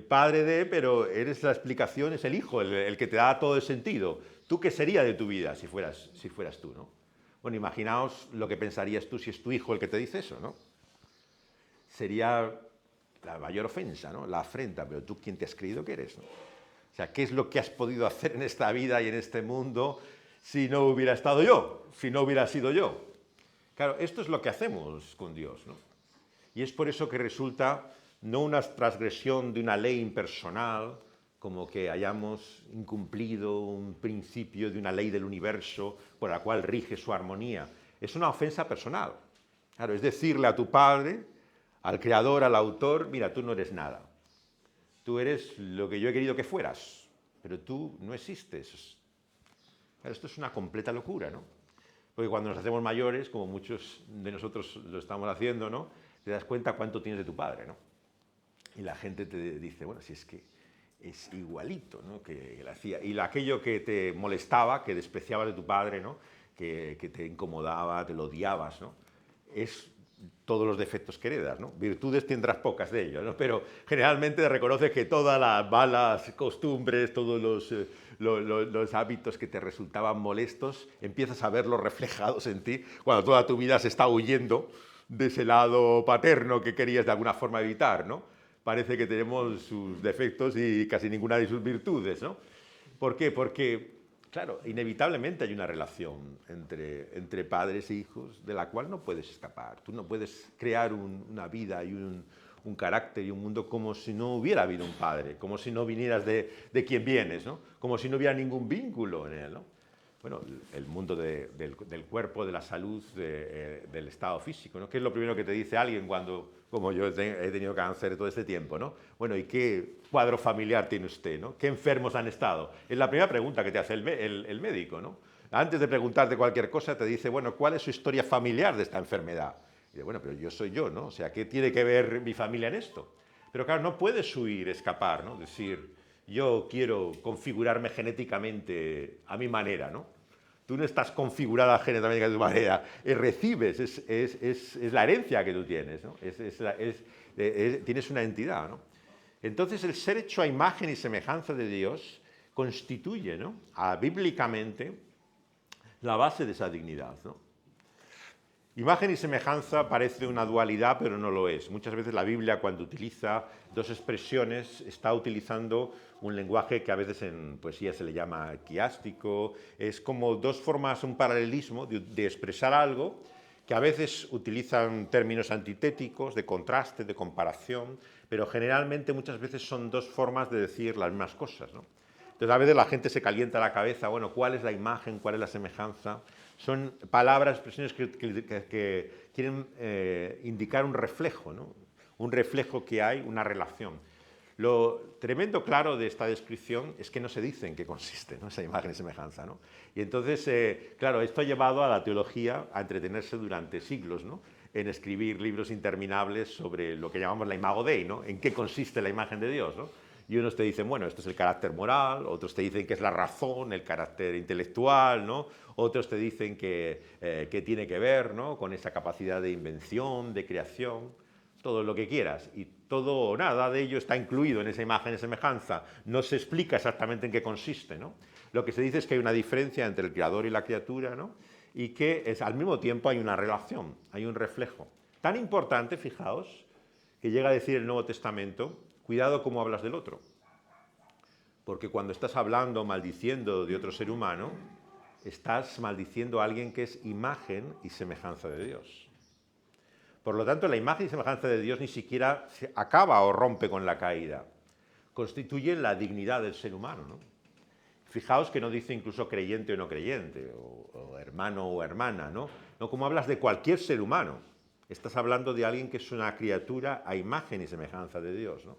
padre de, pero eres la explicación, es el hijo, el que te da todo el sentido. ¿Tú qué sería de tu vida si fueras tú, ¿no? Bueno, imaginaos lo que pensarías tú si es tu hijo el que te dice eso, ¿no? Sería la mayor ofensa, ¿no?, la afrenta, pero tú, ¿quién te has creído que eres, ¿no? O sea, ¿qué es lo que has podido hacer en esta vida y en este mundo si no hubiera estado yo, si no hubiera sido yo? Claro, esto es lo que hacemos con Dios, ¿no? Y es por eso que resulta no una transgresión de una ley impersonal, como que hayamos incumplido un principio de una ley del universo por la cual rige su armonía. Es una ofensa personal. Claro, es decirle a tu padre, al creador, al autor, mira, tú no eres nada. tú eres lo que yo he querido que fueras, pero tú no existes. Claro, esto es una completa locura, ¿no? Porque cuando nos hacemos mayores, como muchos de nosotros lo estamos haciendo, ¿no? Te das cuenta cuánto tienes de tu padre, ¿no? Y la gente te dice, bueno, si es que es igualito, ¿no? Que él hacía. Y aquello que te molestaba, que despreciabas de tu padre, ¿no? Que te incomodaba, te lo odiabas, ¿no? Es todos los defectos que heredas, ¿no? Virtudes tendrás pocas de ellos, ¿no? Pero generalmente reconoces que todas las malas costumbres, todos los hábitos que te resultaban molestos, empiezas a verlos reflejados en ti cuando toda tu vida se está huyendo de ese lado paterno que querías de alguna forma evitar, ¿no? Parece que tenemos sus defectos y casi ninguna de sus virtudes, ¿no? ¿Por qué? Porque, claro, inevitablemente hay una relación entre padres e hijos de la cual no puedes escapar. Tú no puedes crear una vida y un carácter y un mundo como si no hubiera habido un padre, como si no vinieras de quien vienes, ¿no? Como si no hubiera ningún vínculo en él, ¿no? Bueno, el mundo del cuerpo, de la salud, del estado físico, ¿no? ¿Qué es lo primero que te dice alguien cuando, como yo he tenido cáncer todo este tiempo, ¿no? Bueno, ¿y qué cuadro familiar tiene usted, ¿no? ¿Qué enfermos han estado? Es la primera pregunta que te hace el médico, ¿no? Antes de preguntarte cualquier cosa, te dice, bueno, ¿cuál es su historia familiar de esta enfermedad? Y dice, bueno, pero yo soy yo, ¿no? O sea, ¿qué tiene que ver mi familia en esto? Pero claro, no puedes huir, escapar, ¿no? Decir, yo quiero configurarme genéticamente a mi manera, ¿no? Tú no estás configurada genéticamente a tu manera, recibes, es la herencia que tú tienes, ¿no? Tienes una entidad, ¿no? Entonces el ser hecho a imagen y semejanza de Dios constituye, ¿no? Bíblicamente la base de esa dignidad, ¿no? Imagen y semejanza parece una dualidad, pero no lo es. Muchas veces la Biblia, cuando utiliza dos expresiones, está utilizando un lenguaje que a veces en poesía se le llama quiástico. Es como dos formas, un paralelismo de expresar algo que a veces utilizan términos antitéticos, de contraste, de comparación, pero generalmente muchas veces son dos formas de decir las mismas cosas, ¿no? Entonces a veces la gente se calienta la cabeza, bueno, ¿cuál es la imagen, cuál es la semejanza? Son palabras, expresiones que quieren indicar un reflejo, ¿no? Un reflejo que hay, una relación. Lo tremendo claro de esta descripción es que no se dice en qué consiste, ¿no? Esa imagen y semejanza, ¿no? Y entonces, claro, esto ha llevado a la teología a entretenerse durante siglos, ¿no? En escribir libros interminables sobre lo que llamamos la imago Dei, ¿no? En qué consiste la imagen de Dios, ¿no? Y unos te dicen, bueno, esto es el carácter moral, otros te dicen que es la razón, el carácter intelectual, ¿no? Otros te dicen que tiene que ver, ¿no? Con esa capacidad de invención, de creación, todo lo que quieras. Y todo, nada de ello está incluido en esa imagen y semejanza. No se explica exactamente en qué consiste, ¿no? Lo que se dice es que hay una diferencia entre el creador y la criatura, ¿no? Y que al mismo tiempo hay una relación, hay un reflejo. Tan importante, fijaos, que llega a decir el Nuevo Testamento, cuidado cómo hablas del otro. Porque cuando estás hablando, maldiciendo de otro ser humano, estás maldiciendo a alguien que es imagen y semejanza de Dios. Por lo tanto, la imagen y semejanza de Dios ni siquiera se acaba o rompe con la caída. Constituye la dignidad del ser humano, ¿no? Fijaos que no dice incluso creyente o no creyente, o hermano o hermana, ¿no? No, como hablas de cualquier ser humano. Estás hablando de alguien que es una criatura a imagen y semejanza de Dios, ¿no?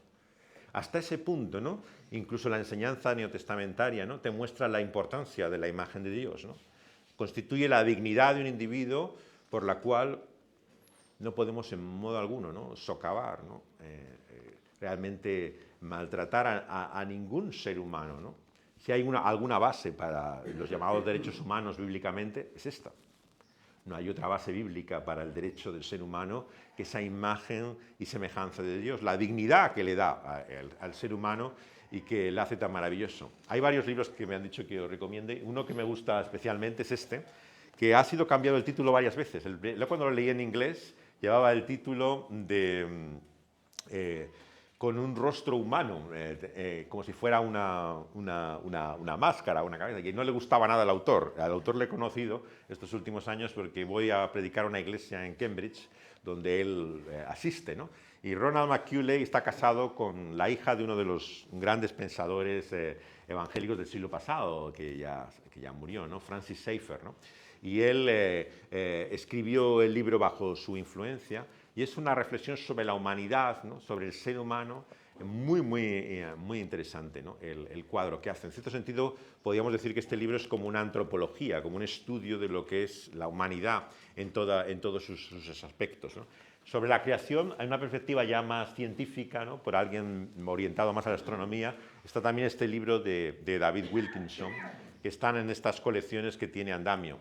Hasta ese punto, ¿no? Incluso la enseñanza neotestamentaria, ¿no? Te muestra la importancia de la imagen de Dios, ¿no? Constituye la dignidad de un individuo por la cual no podemos en modo alguno, ¿no? Socavar, ¿no? Realmente maltratar a ningún ser humano, ¿no? Si hay alguna base para los llamados derechos humanos bíblicamente, es esta. No hay otra base bíblica para el derecho del ser humano que esa imagen y semejanza de Dios, la dignidad que le da al ser humano y que le hace tan maravilloso. Hay varios libros que me han dicho que os recomiende. Uno que me gusta especialmente es este, que ha sido cambiado el título varias veces. Cuando lo leí en inglés llevaba el título de con un rostro humano, como si fuera una máscara, una cabeza, que no le gustaba nada al autor. Al autor le he conocido estos últimos años porque voy a predicar a una iglesia en Cambridge, donde él asiste, ¿no? Y Ronald McCauley está casado con la hija de uno de los grandes pensadores evangélicos del siglo pasado, que ya murió, ¿no? Francis Schaeffer, ¿no? Y él escribió el libro bajo su influencia, y es una reflexión sobre la humanidad, ¿no? Sobre el ser humano, muy interesante, ¿no? El cuadro que hace. En cierto sentido, podríamos decir que este libro es como una antropología, como un estudio de lo que es la humanidad en todos sus aspectos, ¿no? Sobre la creación, hay una perspectiva ya más científica, ¿no? Por alguien orientado más a la astronomía. Está también este libro de David Wilkinson, que están en estas colecciones que tiene Andamio.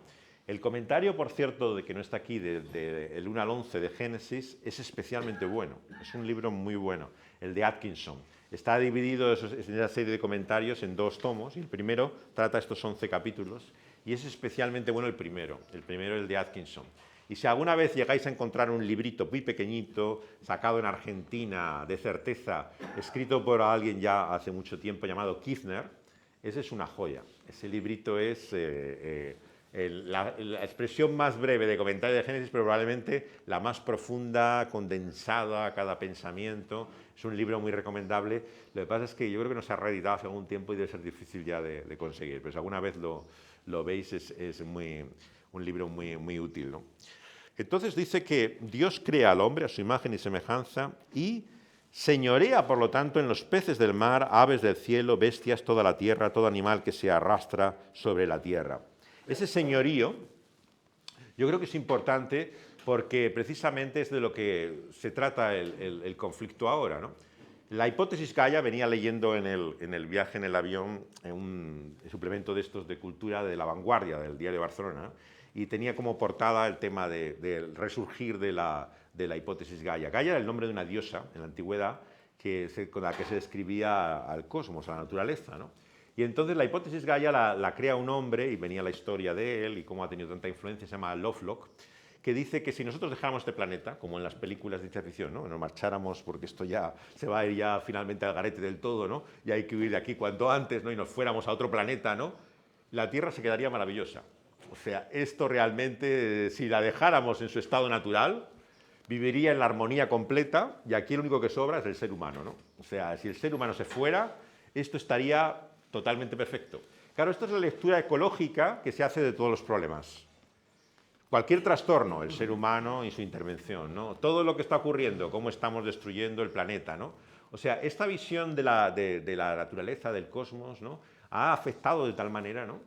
El comentario, por cierto, de que no está aquí, el 1 al 11 de Génesis, es especialmente bueno. Es un libro muy bueno, el de Atkinson. Está dividido en esa serie de comentarios en 2 tomos, y el primero trata estos 11 capítulos, y es especialmente bueno el primero el de Atkinson. Y si alguna vez llegáis a encontrar un librito muy pequeñito, sacado en Argentina, de certeza, escrito por alguien ya hace mucho tiempo, llamado Kirchner, ese es una joya. Ese librito es la expresión más breve de comentario de Génesis, pero probablemente la más profunda, condensada, cada pensamiento. Es un libro muy recomendable. Lo que pasa es que yo creo que no se ha reeditado hace algún tiempo y debe ser difícil ya de conseguir. Pero si alguna vez lo veis, es un libro muy útil, ¿no? Entonces dice que Dios crea al hombre a su imagen y semejanza y señorea, por lo tanto, en los peces del mar, aves del cielo, bestias, toda la tierra, todo animal que se arrastra sobre la tierra. Ese señorío yo creo que es importante porque precisamente es de lo que se trata el conflicto ahora, ¿no? La hipótesis Gaia, venía leyendo en el viaje en el avión un suplemento de estos de cultura de La Vanguardia, del Diario de Barcelona, ¿no? Y tenía como portada el tema del resurgir de la hipótesis Gaia. Gaia era el nombre de una diosa en la antigüedad con la que se describía al cosmos, a la naturaleza, ¿no? Y entonces la hipótesis Gaia la crea un hombre, y venía la historia de él y cómo ha tenido tanta influencia, se llama Lovelock, que dice que si nosotros dejáramos este planeta, como en las películas de ciencia ficción, ¿no? Nos marcháramos porque esto ya se va a ir ya finalmente al garete del todo, ¿no? Y hay que huir de aquí cuanto antes, ¿no? Y nos fuéramos a otro planeta, ¿no? La Tierra se quedaría maravillosa. O sea, esto realmente, si la dejáramos en su estado natural, viviría en la armonía completa, y aquí lo único que sobra es el ser humano, ¿no? O sea, si el ser humano se fuera, esto estaría totalmente perfecto. Claro, esto es la lectura ecológica que se hace de todos los problemas. Cualquier trastorno, el ser humano y su intervención, ¿no? Todo lo que está ocurriendo, cómo estamos destruyendo el planeta, ¿no? O sea, esta visión de la naturaleza, del cosmos, ¿no? Ha afectado de tal manera, ¿no?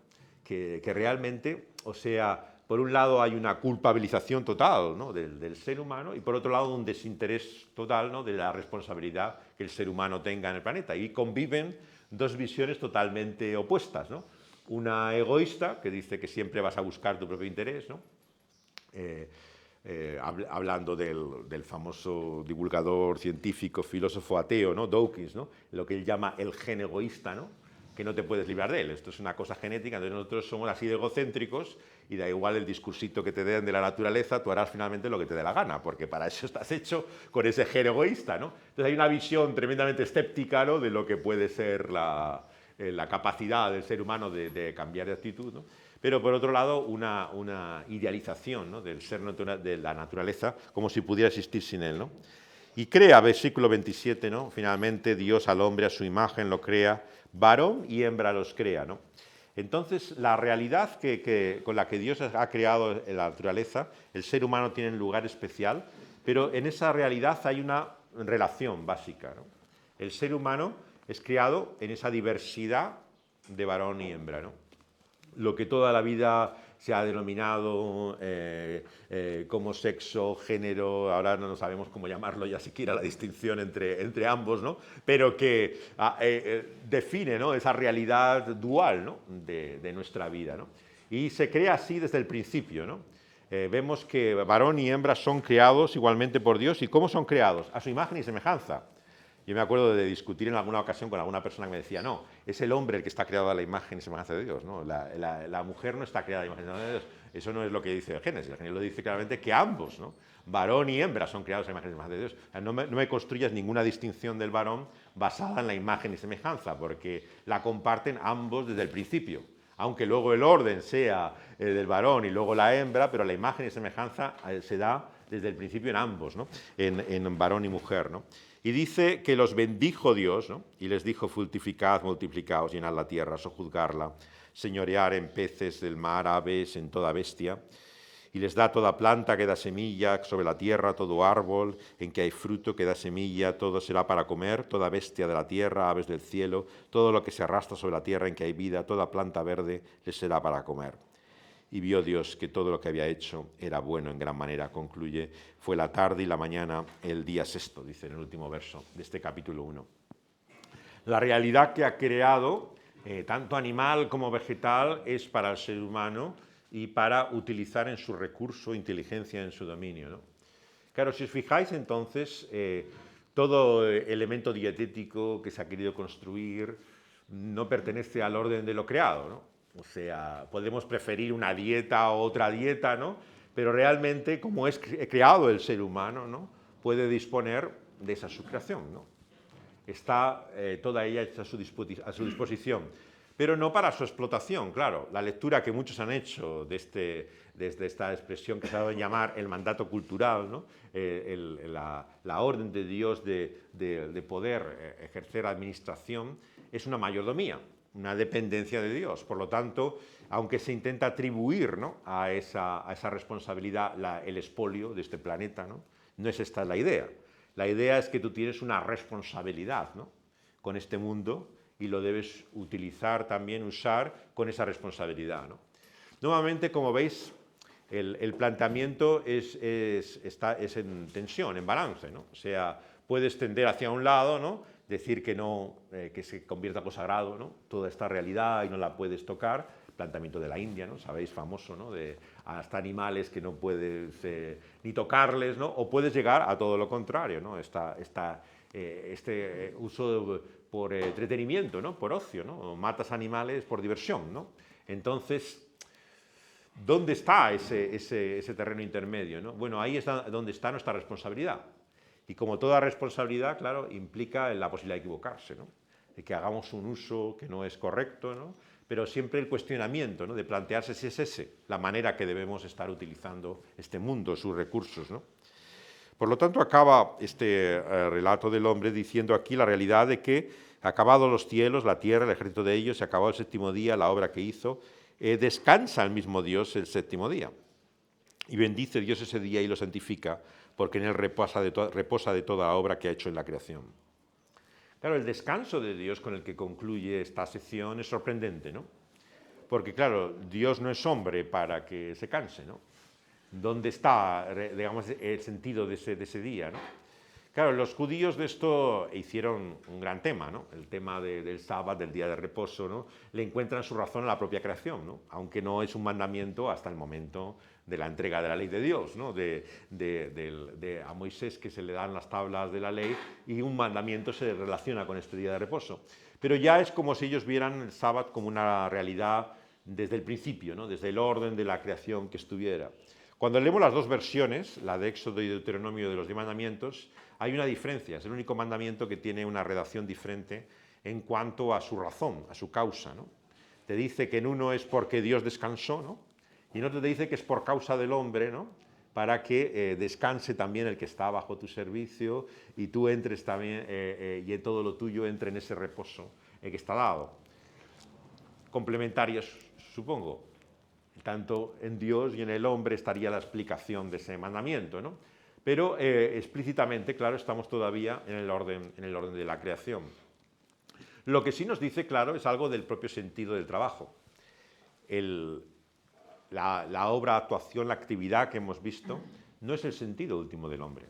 Que realmente, o sea, por un lado hay una culpabilización total, ¿no? del ser humano, y por otro lado un desinterés total, ¿no? De la responsabilidad que el ser humano tenga en el planeta. Y conviven 2 visiones totalmente opuestas, ¿no? Una egoísta, que dice que siempre vas a buscar tu propio interés, ¿no? Hablando del famoso divulgador científico, filósofo ateo, ¿no? Dawkins, ¿no? Lo que él llama el gen egoísta, ¿no? Que no te puedes librar de él. Esto es una cosa genética, entonces nosotros somos así de egocéntricos y da igual el discursito que te den de la naturaleza, tú harás finalmente lo que te dé la gana, porque para eso estás hecho con ese gen egoísta, ¿no? Entonces hay una visión tremendamente escéptica, ¿no? De lo que puede ser la capacidad del ser humano de cambiar de actitud, ¿no? Pero por otro lado una idealización, ¿no? Del ser de la naturaleza como si pudiera existir sin él, ¿no? Y crea, versículo 27, ¿no? Finalmente Dios al hombre a su imagen lo crea, varón y hembra los crea, ¿no? Entonces, la realidad con la que Dios ha creado la naturaleza, el ser humano tiene un lugar especial, pero en esa realidad hay una relación básica, ¿no? El ser humano es creado en esa diversidad de varón y hembra, ¿no? Lo que toda la vida se ha denominado como sexo, género, ahora no sabemos cómo llamarlo ya siquiera la distinción entre ambos, ¿no? Pero que define, ¿no? Esa realidad dual, ¿no? de nuestra vida, ¿no? Y se crea así desde el principio, ¿no? Vemos que varón y hembra son creados igualmente por Dios. ¿Y cómo son creados? A su imagen y semejanza. Yo me acuerdo de discutir en alguna ocasión con alguna persona que me decía, no, es el hombre el que está creado a la imagen y semejanza de Dios, ¿no? La mujer no está creada a la imagen y semejanza de Dios. Eso no es lo que dice el Génesis. El Génesis lo dice claramente que ambos, ¿no? Varón y hembra son creados a la imagen y semejanza de Dios. O sea, no me construyas ninguna distinción del varón basada en la imagen y semejanza, porque la comparten ambos desde el principio. Aunque luego el orden sea el del varón y luego la hembra, pero la imagen y semejanza se da desde el principio en ambos, ¿no? En varón y mujer, ¿no? Y dice que los bendijo Dios, ¿no? Y les dijo, fructificad, multiplicaos, llenad la tierra, sojuzgarla, señorear en peces del mar, aves, en toda bestia. y les da toda planta que da semilla sobre la tierra, todo árbol en que hay fruto que da semilla, todo será para comer, toda bestia de la tierra, aves del cielo, todo lo que se arrastra sobre la tierra en que hay vida, toda planta verde les será para comer. Y vio Dios que todo lo que había hecho era bueno en gran manera, concluye, fue la tarde y la mañana, el día sexto, dice en el último verso de este capítulo 1. La realidad que ha creado, tanto animal como vegetal, es para el ser humano y para utilizar en su recurso, inteligencia, en su dominio, ¿no? Claro, si os fijáis entonces, todo elemento dietético que se ha querido construir no pertenece al orden de lo creado, ¿no? O sea, podemos preferir una dieta u otra dieta, ¿no? Pero realmente, como es creado el ser humano, ¿no? Puede disponer de esa su creación, ¿no? Está toda ella a su disposición, pero no para su explotación, claro. La lectura que muchos han hecho desde esta expresión que se ha dado a llamar el mandato cultural, ¿no? La orden de Dios de poder ejercer administración, es una mayordomía, una dependencia de Dios. Por lo tanto, aunque se intenta atribuir, ¿no? a esa responsabilidad el expolio de este planeta, ¿no? No es esta la idea. La idea es que tú tienes una responsabilidad, ¿no? con este mundo y lo debes utilizar también, usar con esa responsabilidad, ¿no? Nuevamente, como veis, el planteamiento es en tensión, en balance, ¿no? O sea, puedes tender hacia un lado, ¿no? Decir que no, que se convierta en sagrado, ¿no? Toda esta realidad y no la puedes tocar. Planteamiento de la India, ¿no? Sabéis, famoso, ¿no? De hasta animales que no puedes ni tocarles, ¿no? O puedes llegar a todo lo contrario, ¿no? Este uso por entretenimiento, ¿no? Por ocio, ¿no? Matas animales por diversión, ¿no? Entonces, ¿dónde está ese terreno intermedio, ¿no? Bueno, ahí está donde está nuestra responsabilidad. Y como toda responsabilidad, claro, implica la posibilidad de equivocarse, ¿no? De que hagamos un uso que no es correcto, ¿no? Pero siempre el cuestionamiento, ¿no? De plantearse si es la manera que debemos estar utilizando este mundo, sus recursos, ¿no? Por lo tanto, acaba este relato del hombre diciendo aquí la realidad de que, acabados los cielos, la tierra, el ejército de ellos, se acabó el séptimo día, la obra que hizo, descansa el mismo Dios el séptimo día. Y bendice Dios ese día y lo santifica, porque en él reposa de toda la obra que ha hecho en la creación. Claro, el descanso de Dios con el que concluye esta sección es sorprendente, ¿no? Porque, claro, Dios no es hombre para que se canse, ¿no? ¿Dónde está, digamos, el sentido de ese día, ¿no? Claro, los judíos de esto hicieron un gran tema, ¿no? El tema del sábado, del día de reposo, ¿no? Le encuentran su razón en la propia creación, ¿no? Aunque no es un mandamiento hasta el momento de la entrega de la ley de Dios, ¿no? A Moisés, que se le dan las tablas de la ley, y un mandamiento se relaciona con este día de reposo. Pero ya es como si ellos vieran el sábado como una realidad desde el principio, ¿no? Desde el orden de la creación que estuviera. Cuando leemos las dos versiones, la de Éxodo y Deuteronomio de los 10 mandamientos, hay una diferencia. Es el único mandamiento que tiene una redacción diferente en cuanto a su razón, a su causa, ¿no? Te dice que en uno es porque Dios descansó, ¿no? Y en otro te dice que es por causa del hombre, ¿no? Para que descanse también el que está bajo tu servicio y tú entres también y en todo lo tuyo entre en ese reposo que está dado. Complementarios, supongo. Tanto en Dios y en el hombre estaría la explicación de ese mandamiento, ¿no? Pero explícitamente, claro, estamos todavía en el orden de la creación. Lo que sí nos dice, claro, es algo del propio sentido del trabajo. La obra, actuación, la actividad que hemos visto no es el sentido último del hombre.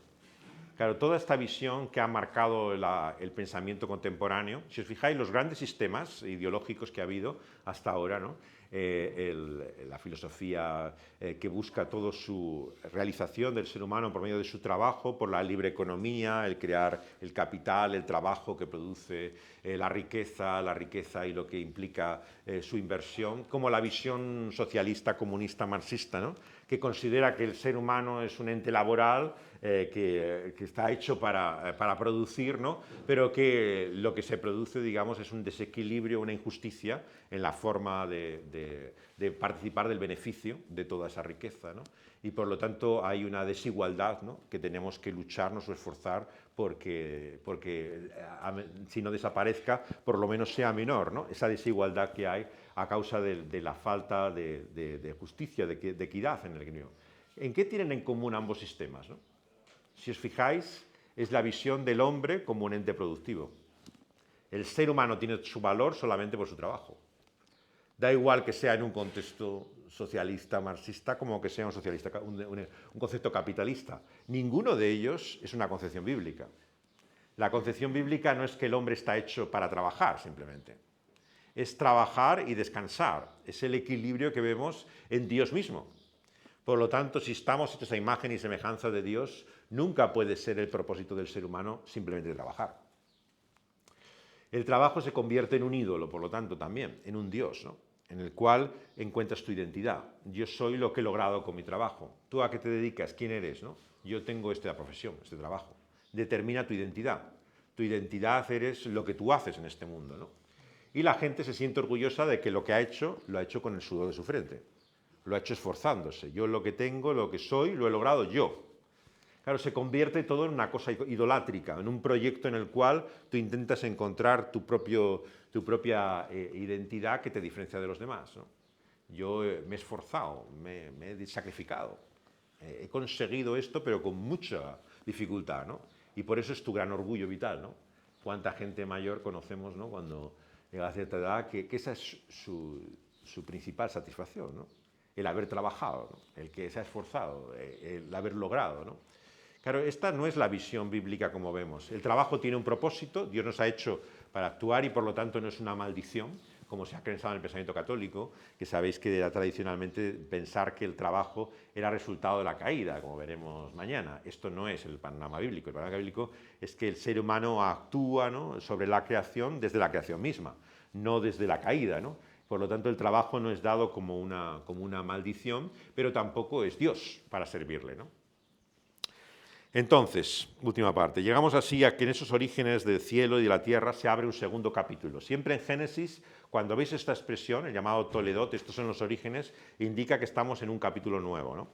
Claro, toda esta visión que ha marcado el pensamiento contemporáneo, si os fijáis, los grandes sistemas ideológicos que ha habido hasta ahora, ¿no? La filosofía que busca toda su realización del ser humano por medio de su trabajo, por la libre economía, el crear el capital, el trabajo que produce la riqueza y lo que implica su inversión, como la visión socialista, comunista, marxista, ¿no? Que considera que el ser humano es un ente laboral que está hecho para producir, ¿no? Pero que lo que se produce, digamos, es un desequilibrio, una injusticia en la forma de participar del beneficio de toda esa riqueza, ¿no? Y por lo tanto hay una desigualdad, ¿no? Que tenemos que lucharnos o esforzar porque si no desaparezca, por lo menos sea menor, ¿no? Esa desigualdad que hay a causa de la falta de justicia, de equidad en el gremio. ¿En qué tienen en común ambos sistemas, ¿no? Si os fijáis, es la visión del hombre como un ente productivo. El ser humano tiene su valor solamente por su trabajo. Da igual que sea en un contexto socialista, marxista, como que sea un concepto capitalista. Ninguno de ellos es una concepción bíblica. La concepción bíblica no es que el hombre está hecho para trabajar, simplemente. Es trabajar y descansar. Es el equilibrio que vemos en Dios mismo. Por lo tanto, si estamos hechos a imagen y semejanza de Dios, nunca puede ser el propósito del ser humano simplemente trabajar. El trabajo se convierte en un ídolo, por lo tanto, también, en un Dios, ¿no? En el cual encuentras tu identidad. Yo soy lo que he logrado con mi trabajo. ¿Tú a qué te dedicas? ¿Quién eres? ¿No? Yo tengo esta profesión, este trabajo. Determina tu identidad. Tu identidad eres lo que tú haces en este mundo, ¿no? Y la gente se siente orgullosa de que lo que ha hecho, lo ha hecho con el sudor de su frente. Lo ha hecho esforzándose. Yo lo que tengo, lo que soy, lo he logrado yo. Claro, se convierte todo en una cosa idolátrica, en un proyecto en el cual tú intentas encontrar tu propia identidad que te diferencia de los demás, ¿no? Yo me he esforzado, me he sacrificado, he conseguido esto, pero con mucha dificultad, ¿no? Y por eso es tu gran orgullo vital, ¿no? Cuánta gente mayor conocemos, ¿no? Cuando llega a cierta edad, que esa es su principal satisfacción, ¿no? El haber trabajado, ¿no? El que se ha esforzado, el haber logrado, ¿no? Claro, esta no es la visión bíblica como vemos. El trabajo tiene un propósito, Dios nos ha hecho para actuar y por lo tanto no es una maldición, como se ha pensado en el pensamiento católico, que sabéis que era tradicionalmente pensar que el trabajo era resultado de la caída, como veremos mañana. Esto no es el panorama bíblico. El panorama bíblico es que el ser humano actúa, ¿no?, sobre la creación desde la creación misma, no desde la caída, ¿no? Por lo tanto, el trabajo no es dado como una maldición, pero tampoco es Dios para servirle, ¿no? Entonces, última parte, llegamos así a que en esos orígenes del cielo y de la tierra se abre un segundo capítulo. Siempre en Génesis, cuando veis esta expresión, el llamado Toledot, estos son los orígenes, indica que estamos en un capítulo nuevo, ¿no?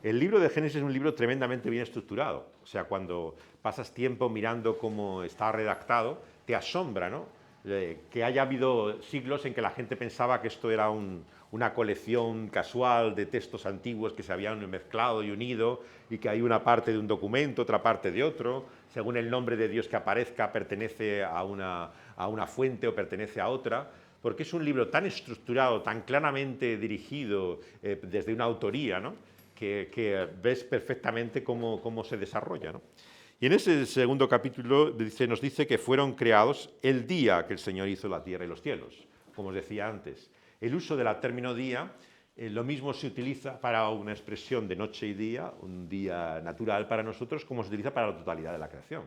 El libro de Génesis es un libro tremendamente bien estructurado. O sea, cuando pasas tiempo mirando cómo está redactado, te asombra, ¿no?, que haya habido siglos en que la gente pensaba que esto era una colección casual de textos antiguos que se habían mezclado y unido y que hay una parte de un documento, otra parte de otro, según el nombre de Dios que aparezca pertenece a una fuente o pertenece a otra, porque es un libro tan estructurado, tan claramente dirigido desde una autoría, ¿no?, que ves perfectamente cómo se desarrolla, ¿no? Y en ese segundo capítulo nos dice que fueron creados el día que el Señor hizo la tierra y los cielos, como os decía antes. El uso del término día, lo mismo se utiliza para una expresión de noche y día, un día natural para nosotros, como se utiliza para la totalidad de la creación.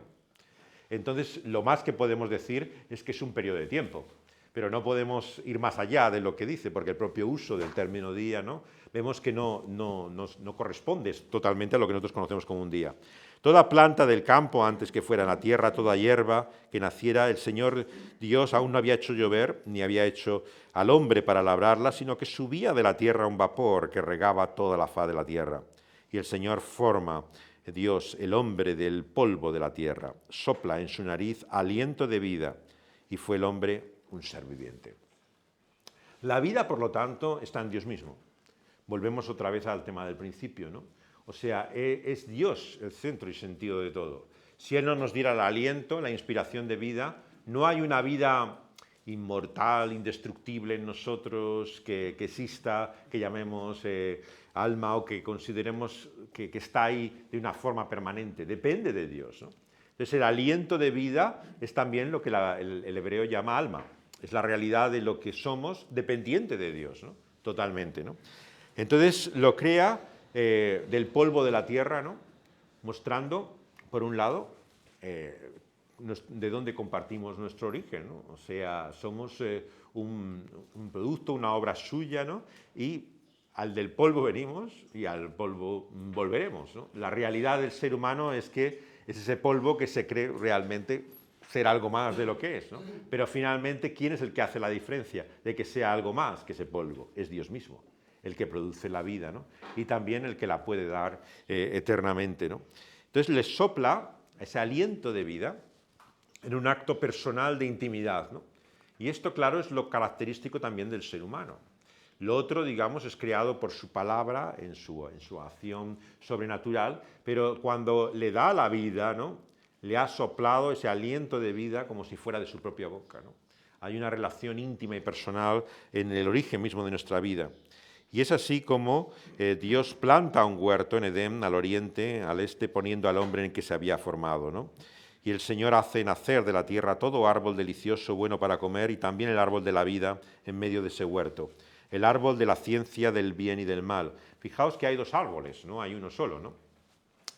Entonces, lo más que podemos decir es que es un periodo de tiempo, pero no podemos ir más allá de lo que dice, porque el propio uso del término día, ¿no?, vemos que no corresponde totalmente a lo que nosotros conocemos como un día. Toda planta del campo, antes que fuera en la tierra, toda hierba que naciera, el Señor Dios aún no había hecho llover, ni había hecho al hombre para labrarla, sino que subía de la tierra un vapor que regaba toda la faz de la tierra. Y el Señor forma, Dios, el hombre del polvo de la tierra, sopla en su nariz aliento de vida, y fue el hombre un ser viviente. La vida, por lo tanto, está en Dios mismo. Volvemos otra vez al tema del principio, ¿no? O sea, es Dios el centro y sentido de todo. Si Él no nos diera el aliento, la inspiración de vida, no hay una vida inmortal, indestructible en nosotros, que exista, que llamemos alma o que consideremos que está ahí de una forma permanente. Depende de Dios, ¿no? Entonces, el aliento de vida es también lo que el hebreo llama alma. Es la realidad de lo que somos dependiente de Dios, ¿no? Totalmente, ¿no? Entonces, lo crea del polvo de la tierra, ¿no?, mostrando, por un lado, de dónde compartimos nuestro origen, ¿no? O sea, somos un producto, una obra suya, ¿no?, y al del polvo venimos y al polvo volveremos, ¿no? La realidad del ser humano es que es ese polvo que se cree realmente ser algo más de lo que es, ¿no? Pero finalmente, ¿quién es el que hace la diferencia de que sea algo más que ese polvo? Es Dios mismo, el que produce la vida, ¿no?, y también el que la puede dar eternamente, ¿no? Entonces le sopla ese aliento de vida en un acto personal de intimidad, ¿no? Y esto, claro, es lo característico también del ser humano. Lo otro, digamos, es creado por su palabra en su acción sobrenatural, pero cuando le da la vida, ¿no? Le ha soplado ese aliento de vida como si fuera de su propia boca, ¿no? Hay una relación íntima y personal en el origen mismo de nuestra vida. Y es así como Dios planta un huerto en Edén, al oriente, al este, poniendo al hombre en que se había formado, ¿no? Y el Señor hace nacer de la tierra todo árbol delicioso, bueno para comer, y también el árbol de la vida en medio de ese huerto. El árbol de la ciencia del bien y del mal. Fijaos que hay dos árboles, no hay uno solo, ¿no?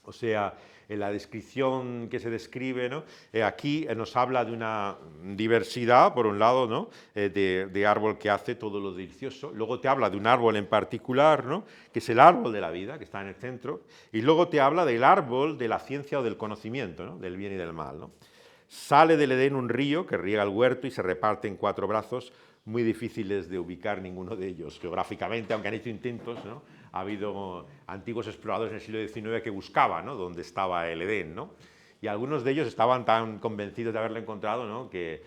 O sea, en la descripción que se describe, ¿no? Aquí nos habla de una diversidad, por un lado, ¿no? De árbol que hace todo lo delicioso. Luego te habla de un árbol en particular, ¿no? Que es el árbol de la vida, que está en el centro. Y luego te habla del árbol de la ciencia o del conocimiento, ¿no? Del bien y del mal, ¿no? Sale del Edén un río que riega el huerto y se reparte en 4 brazos, muy difíciles de ubicar ninguno de ellos geográficamente, aunque han hecho intentos, ¿no? Ha habido antiguos exploradores en el siglo XIX que buscaban, ¿no? Dónde estaba el Edén, ¿no? Y algunos de ellos estaban tan convencidos de haberlo encontrado, ¿no? Que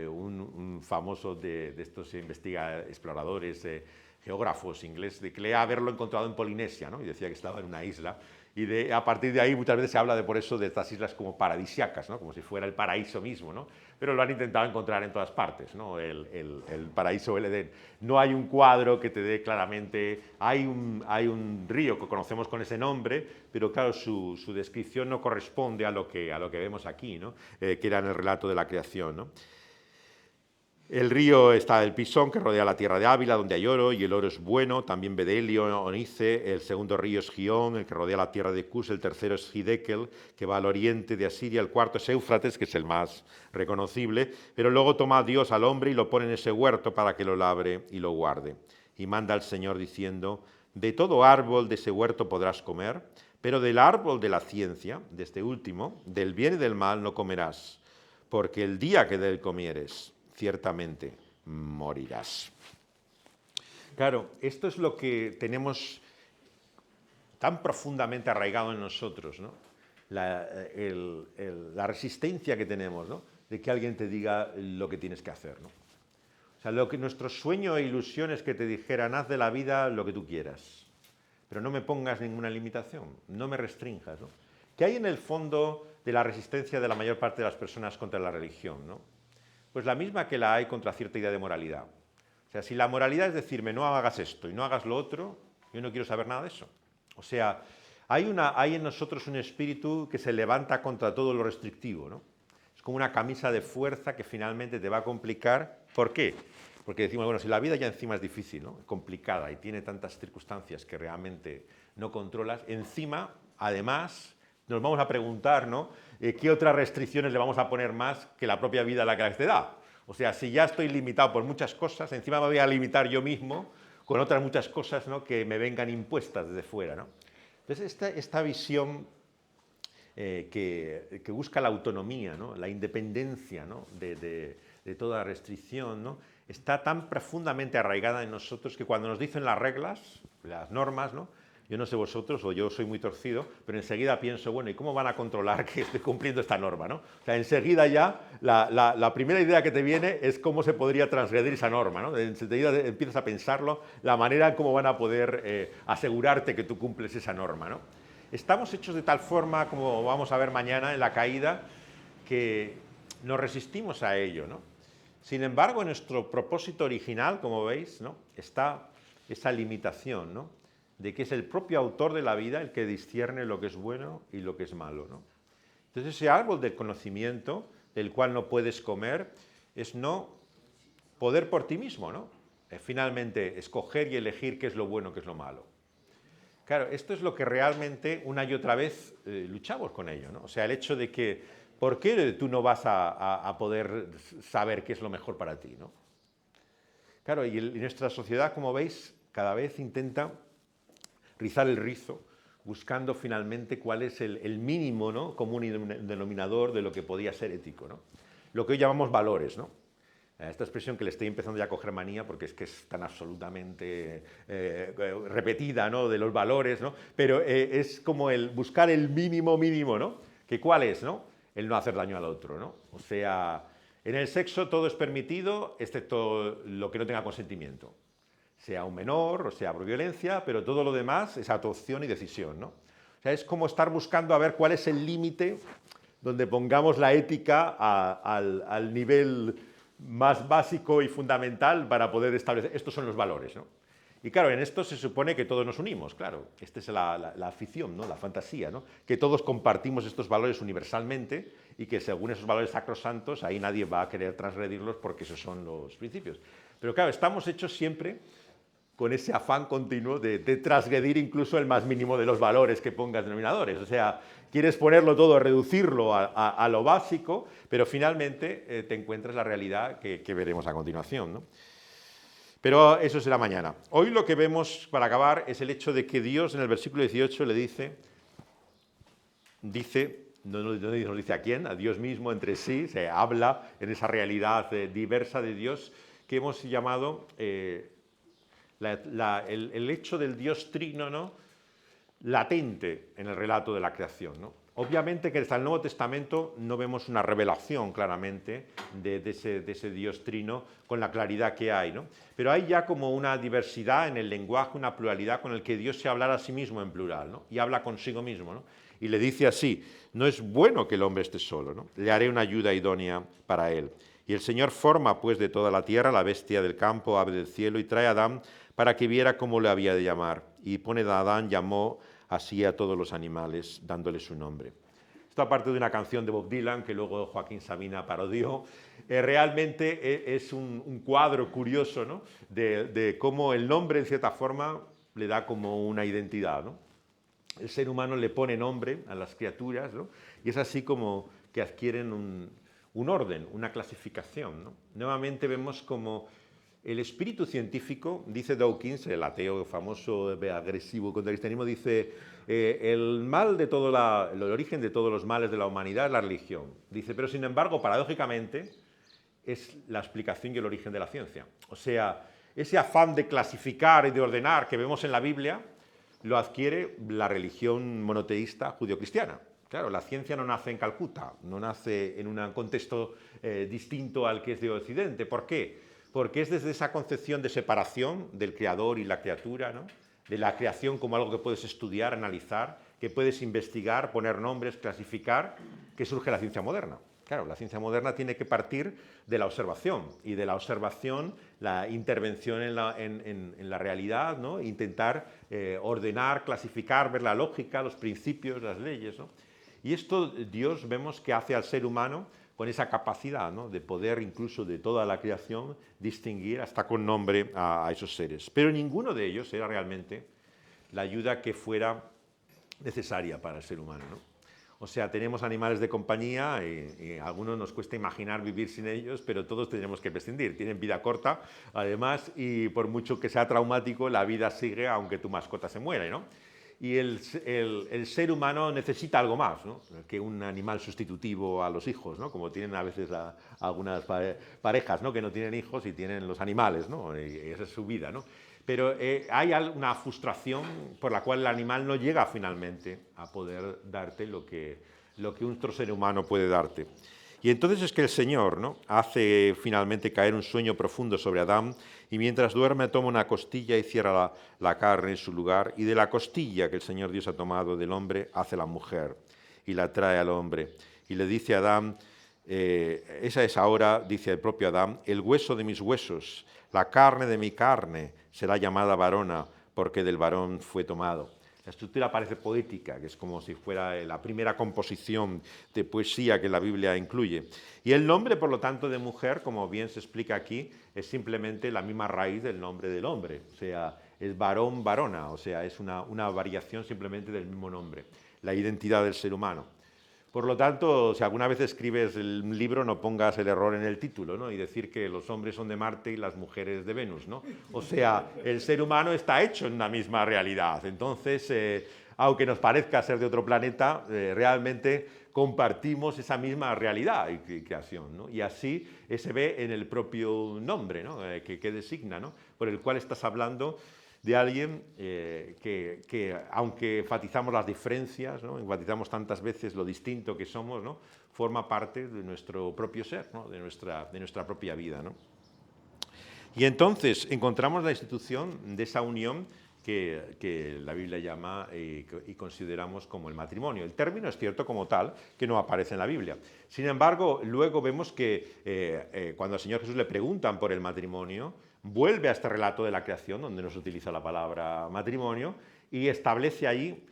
un famoso de estos exploradores, geógrafos ingleses, declara haberlo encontrado en Polinesia, ¿no? Y decía que estaba en una isla. Y a partir de ahí muchas veces se habla de por eso de estas islas como paradisíacas, ¿no? Como si fuera el paraíso mismo, ¿no? Pero lo han intentado encontrar en todas partes, ¿no? El paraíso o el Edén. No hay un cuadro que te dé claramente, hay un río que conocemos con ese nombre, pero claro, su descripción no corresponde a lo que vemos aquí, ¿no? Que era en el relato de la creación, ¿no? El río está el Pisón, que rodea la tierra de Ávila, donde hay oro, y el oro es bueno, también bedelio, onice. El segundo río es Gión, el que rodea la tierra de Cus. El tercero es Hidekel, que va al oriente de Asiria. El cuarto es Éufrates, que es el más reconocible. Pero luego toma Dios al hombre y lo pone en ese huerto para que lo labre y lo guarde. Y manda al Señor diciendo: de todo árbol de ese huerto podrás comer, pero del árbol de la ciencia, de este último, del bien y del mal no comerás, porque el día que de él comieres, ciertamente morirás. Claro, esto es lo que tenemos tan profundamente arraigado en nosotros, ¿no? La resistencia que tenemos, ¿no? De que alguien te diga lo que tienes que hacer, ¿no? O sea, nuestro sueño e ilusión es que te dijeran: haz de la vida lo que tú quieras, pero no me pongas ninguna limitación, no me restrinjas, ¿no? ¿Qué hay en el fondo de la resistencia de la mayor parte de las personas contra la religión, ¿no? Pues la misma que la hay contra cierta idea de moralidad. O sea, si la moralidad es decirme no hagas esto y no hagas lo otro, yo no quiero saber nada de eso. O sea, hay en nosotros un espíritu que se levanta contra todo lo restrictivo, ¿no? Es como una camisa de fuerza que finalmente te va a complicar. ¿Por qué? Porque decimos, bueno, si la vida ya encima es difícil, ¿no? Complicada y tiene tantas circunstancias que realmente no controlas, encima, además, nos vamos a preguntar, ¿no? ¿Qué otras restricciones le vamos a poner más que la propia vida a la que te da? O sea, si ya estoy limitado por muchas cosas, encima me voy a limitar yo mismo con otras muchas cosas, ¿no? Que me vengan impuestas desde fuera, ¿no? Entonces, esta visión que busca la autonomía, ¿no? La independencia, ¿no? de toda restricción, ¿no? Está tan profundamente arraigada en nosotros que cuando nos dicen las reglas, las normas, ¿no? Yo no sé vosotros, o yo soy muy torcido, pero enseguida pienso, bueno, ¿y cómo van a controlar que estoy cumpliendo esta norma, ¿no? O sea, enseguida ya la primera idea que te viene es cómo se podría transgredir esa norma, ¿no? Enseguida empiezas a pensarlo, la manera en cómo van a poder asegurarte que tú cumples esa norma, ¿no? Estamos hechos de tal forma, como vamos a ver mañana en la caída, que nos resistimos a ello, ¿no? Sin embargo, en nuestro propósito original, como veis, ¿no? Está esa limitación, ¿no? De que es el propio autor de la vida el que discierne lo que es bueno y lo que es malo, ¿no? Entonces, ese árbol del conocimiento, del cual no puedes comer, es no poder por ti mismo, ¿no? Finalmente, escoger y elegir qué es lo bueno, qué es lo malo. Claro, esto es lo que realmente una y otra vez luchamos con ello, ¿no? O sea, el hecho de que, ¿por qué tú no vas a poder saber qué es lo mejor para ti, ¿no? Claro, y nuestra sociedad, como veis, cada vez intenta rizar el rizo, buscando finalmente cuál es el mínimo, ¿no? común y denominador de lo que podía ser ético, ¿no? Lo que hoy llamamos valores, ¿no? Esta expresión que le estoy empezando ya a coger manía porque es que es tan absolutamente repetida, ¿no? De los valores, ¿no? Pero es como el buscar el mínimo, ¿no? ¿Que cuál es, no? El no hacer daño al otro, ¿no? O sea, en el sexo todo es permitido excepto lo que no tenga consentimiento. sea un menor o sea por violencia, pero todo lo demás es adopción y decisión, ¿no? O sea, es como estar buscando a ver cuál es el límite donde pongamos la ética al nivel más básico y fundamental para poder establecer, estos son los valores, ¿no? Y claro, en esto se supone que todos nos unimos, claro, esta es la afición, ¿no? La fantasía, ¿no? Que todos compartimos estos valores universalmente y que según esos valores sacrosantos, ahí nadie va a querer transgredirlos porque esos son los principios. Pero claro, estamos hechos siempre con ese afán continuo de transgredir incluso el más mínimo de los valores que pongas denominadores. O sea, quieres ponerlo todo, reducirlo a lo básico, pero finalmente te encuentras la realidad que veremos a continuación, ¿no? Pero eso será mañana. Hoy lo que vemos, para acabar, es el hecho de que Dios en el versículo 18 le dice, no nos dice a quién, a Dios mismo entre sí, se habla en esa realidad diversa de Dios que hemos llamado el hecho del Dios trino, ¿no? Latente en el relato de la creación, ¿no? Obviamente que hasta el Nuevo Testamento no vemos una revelación claramente de ese Dios trino con la claridad que hay, ¿no? Pero hay ya como una diversidad en el lenguaje, una pluralidad con el que Dios se habla a sí mismo en plural, ¿no? Y habla consigo mismo, ¿no? Y le dice así, no es bueno que el hombre esté solo, ¿no? Le haré una ayuda idónea para él. Y el Señor forma pues de toda la tierra la bestia del campo, ave del cielo, y trae a Adán para que viera cómo le había de llamar. Y pone a Adán, llamó así a todos los animales, dándole su nombre. Esto aparte de una canción de Bob Dylan, que luego Joaquín Sabina parodió, realmente es un cuadro curioso, ¿no? de cómo el nombre, en cierta forma, le da como una identidad, ¿no? El ser humano le pone nombre a las criaturas, ¿no? Y es así como que adquieren un orden, una clasificación, ¿no? Nuevamente vemos como el espíritu científico, dice Dawkins, el ateo famoso, agresivo contra el cristianismo, dice, el mal de el origen de todos los males de la humanidad es la religión. Dice, pero sin embargo, paradójicamente, es la explicación y el origen de la ciencia. O sea, ese afán de clasificar y de ordenar que vemos en la Biblia, lo adquiere la religión monoteísta judio-cristiana. Claro, la ciencia no nace en Calcuta, no nace en un contexto distinto al que es de Occidente. ¿Por qué? Porque es desde esa concepción de separación del creador y la criatura, ¿no? De la creación como algo que puedes estudiar, analizar, que puedes investigar, poner nombres, clasificar, que surge la ciencia moderna. Claro, la ciencia moderna tiene que partir de la observación, y de la observación, la intervención en la realidad, ¿no? Intentar ordenar, clasificar, ver la lógica, los principios, las leyes, ¿no? Y esto Dios vemos que hace al ser humano con esa capacidad, ¿no? De poder incluso de toda la creación distinguir hasta con nombre a esos seres. Pero ninguno de ellos era realmente la ayuda que fuera necesaria para el ser humano, ¿no? O sea, tenemos animales de compañía y a algunos nos cuesta imaginar vivir sin ellos, pero todos tenemos que prescindir. Tienen vida corta, además, y por mucho que sea traumático, la vida sigue aunque tu mascota se muera, ¿no? Y el ser humano necesita algo más, ¿no? Que un animal sustitutivo a los hijos, ¿no? Como tienen a veces algunas parejas, ¿no? Que no tienen hijos y tienen los animales, ¿no? Y esa es su vida, ¿no? Pero hay una frustración por la cual el animal no llega finalmente a poder darte lo que otro ser humano puede darte. Y entonces es que el Señor, ¿no? Hace finalmente caer un sueño profundo sobre Adán, y mientras duerme toma una costilla y cierra la carne en su lugar, y de la costilla que el Señor Dios ha tomado del hombre hace la mujer y la trae al hombre. Y le dice a Adán, esa es ahora, dice el propio Adán, el hueso de mis huesos, la carne de mi carne, será llamada varona, porque del varón fue tomado. La estructura parece poética, que es como si fuera la primera composición de poesía que la Biblia incluye. Y el nombre, por lo tanto, de mujer, como bien se explica aquí, es simplemente la misma raíz del nombre del hombre. O sea, es varón, varona, o sea, es una variación simplemente del mismo nombre, la identidad del ser humano. Por lo tanto, si alguna vez escribes el libro, no pongas el error en el título, ¿no? Y decir que los hombres son de Marte y las mujeres de Venus, ¿no? O sea, el ser humano está hecho en la misma realidad. Entonces, aunque nos parezca ser de otro planeta, realmente compartimos esa misma realidad y creación, ¿no? Y así se ve en el propio nombre, ¿no? que designa, ¿no? Por el cual estás hablando de alguien que, aunque enfatizamos las diferencias, ¿no? Enfatizamos tantas veces lo distinto que somos, ¿no? Forma parte de nuestro propio ser, ¿no? de nuestra propia vida, ¿no? Y entonces encontramos la institución de esa unión que la Biblia llama y consideramos como el matrimonio. El término es cierto como tal, que no aparece en la Biblia. Sin embargo, luego vemos que cuando al Señor Jesús le preguntan por el matrimonio, vuelve a este relato de la creación, donde no se utiliza la palabra matrimonio, y establece ahí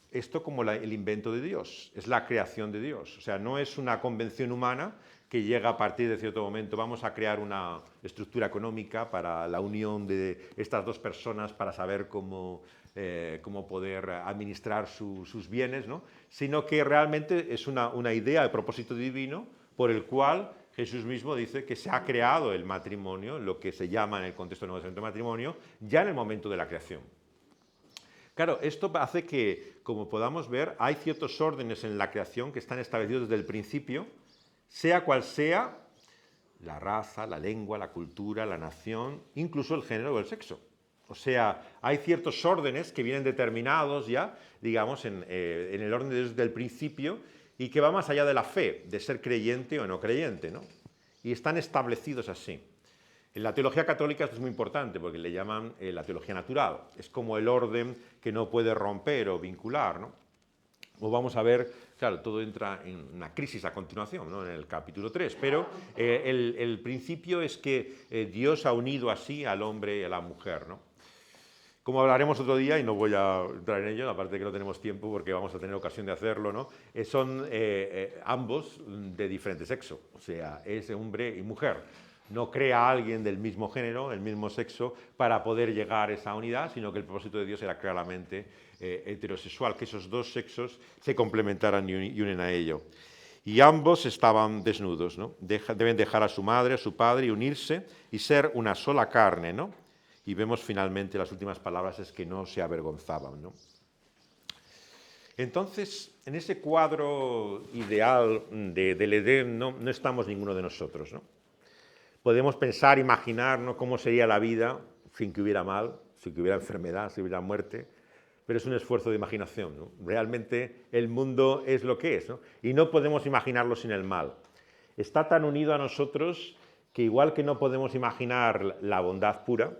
esto como el invento de Dios, es la creación de Dios. O sea, no es una convención humana que llega a partir de cierto momento, vamos a crear una estructura económica para la unión de estas dos personas para saber cómo poder administrar sus bienes, ¿no? Sino que realmente es una idea de propósito divino por el cual Jesús mismo dice que se ha creado el matrimonio, lo que se llama en el contexto del Nuevo Testamento matrimonio, ya en el momento de la creación. Claro, esto hace que, como podamos ver, hay ciertos órdenes en la creación que están establecidos desde el principio, sea cual sea la raza, la lengua, la cultura, la nación, incluso el género o el sexo. O sea, hay ciertos órdenes que vienen determinados ya, digamos, en el orden desde el principio y que va más allá de la fe, de ser creyente o no creyente, ¿no? Y están establecidos así. En la teología católica esto es muy importante porque le llaman la teología natural. Es como el orden que no puede romper o vincular, ¿no? O vamos a ver, claro, todo entra en una crisis a continuación, ¿no? En el capítulo 3, pero el principio es que Dios ha unido así al hombre y a la mujer, ¿no? Como hablaremos otro día, y no voy a entrar en ello, aparte de que no tenemos tiempo porque vamos a tener ocasión de hacerlo, ¿no? Son ambos de diferente sexo, o sea, es hombre y mujer. No crea a alguien del mismo género, el mismo sexo, para poder llegar a esa unidad, sino que el propósito de Dios era claramente heterosexual, que esos dos sexos se complementaran y unen a ello. Y ambos estaban desnudos, ¿no? Deben dejar a su madre, a su padre y unirse y ser una sola carne, ¿no? Y vemos finalmente las últimas palabras es que no se avergonzaban, ¿no? Entonces, en ese cuadro ideal del Edén no estamos ninguno de nosotros, ¿no? Podemos pensar, imaginarnos cómo sería la vida sin que hubiera mal, sin que hubiera enfermedad, sin que hubiera muerte, pero es un esfuerzo de imaginación, ¿no? Realmente el mundo es lo que es, ¿no? Y no podemos imaginarlo sin el mal. Está tan unido a nosotros que igual que no podemos imaginar la bondad pura,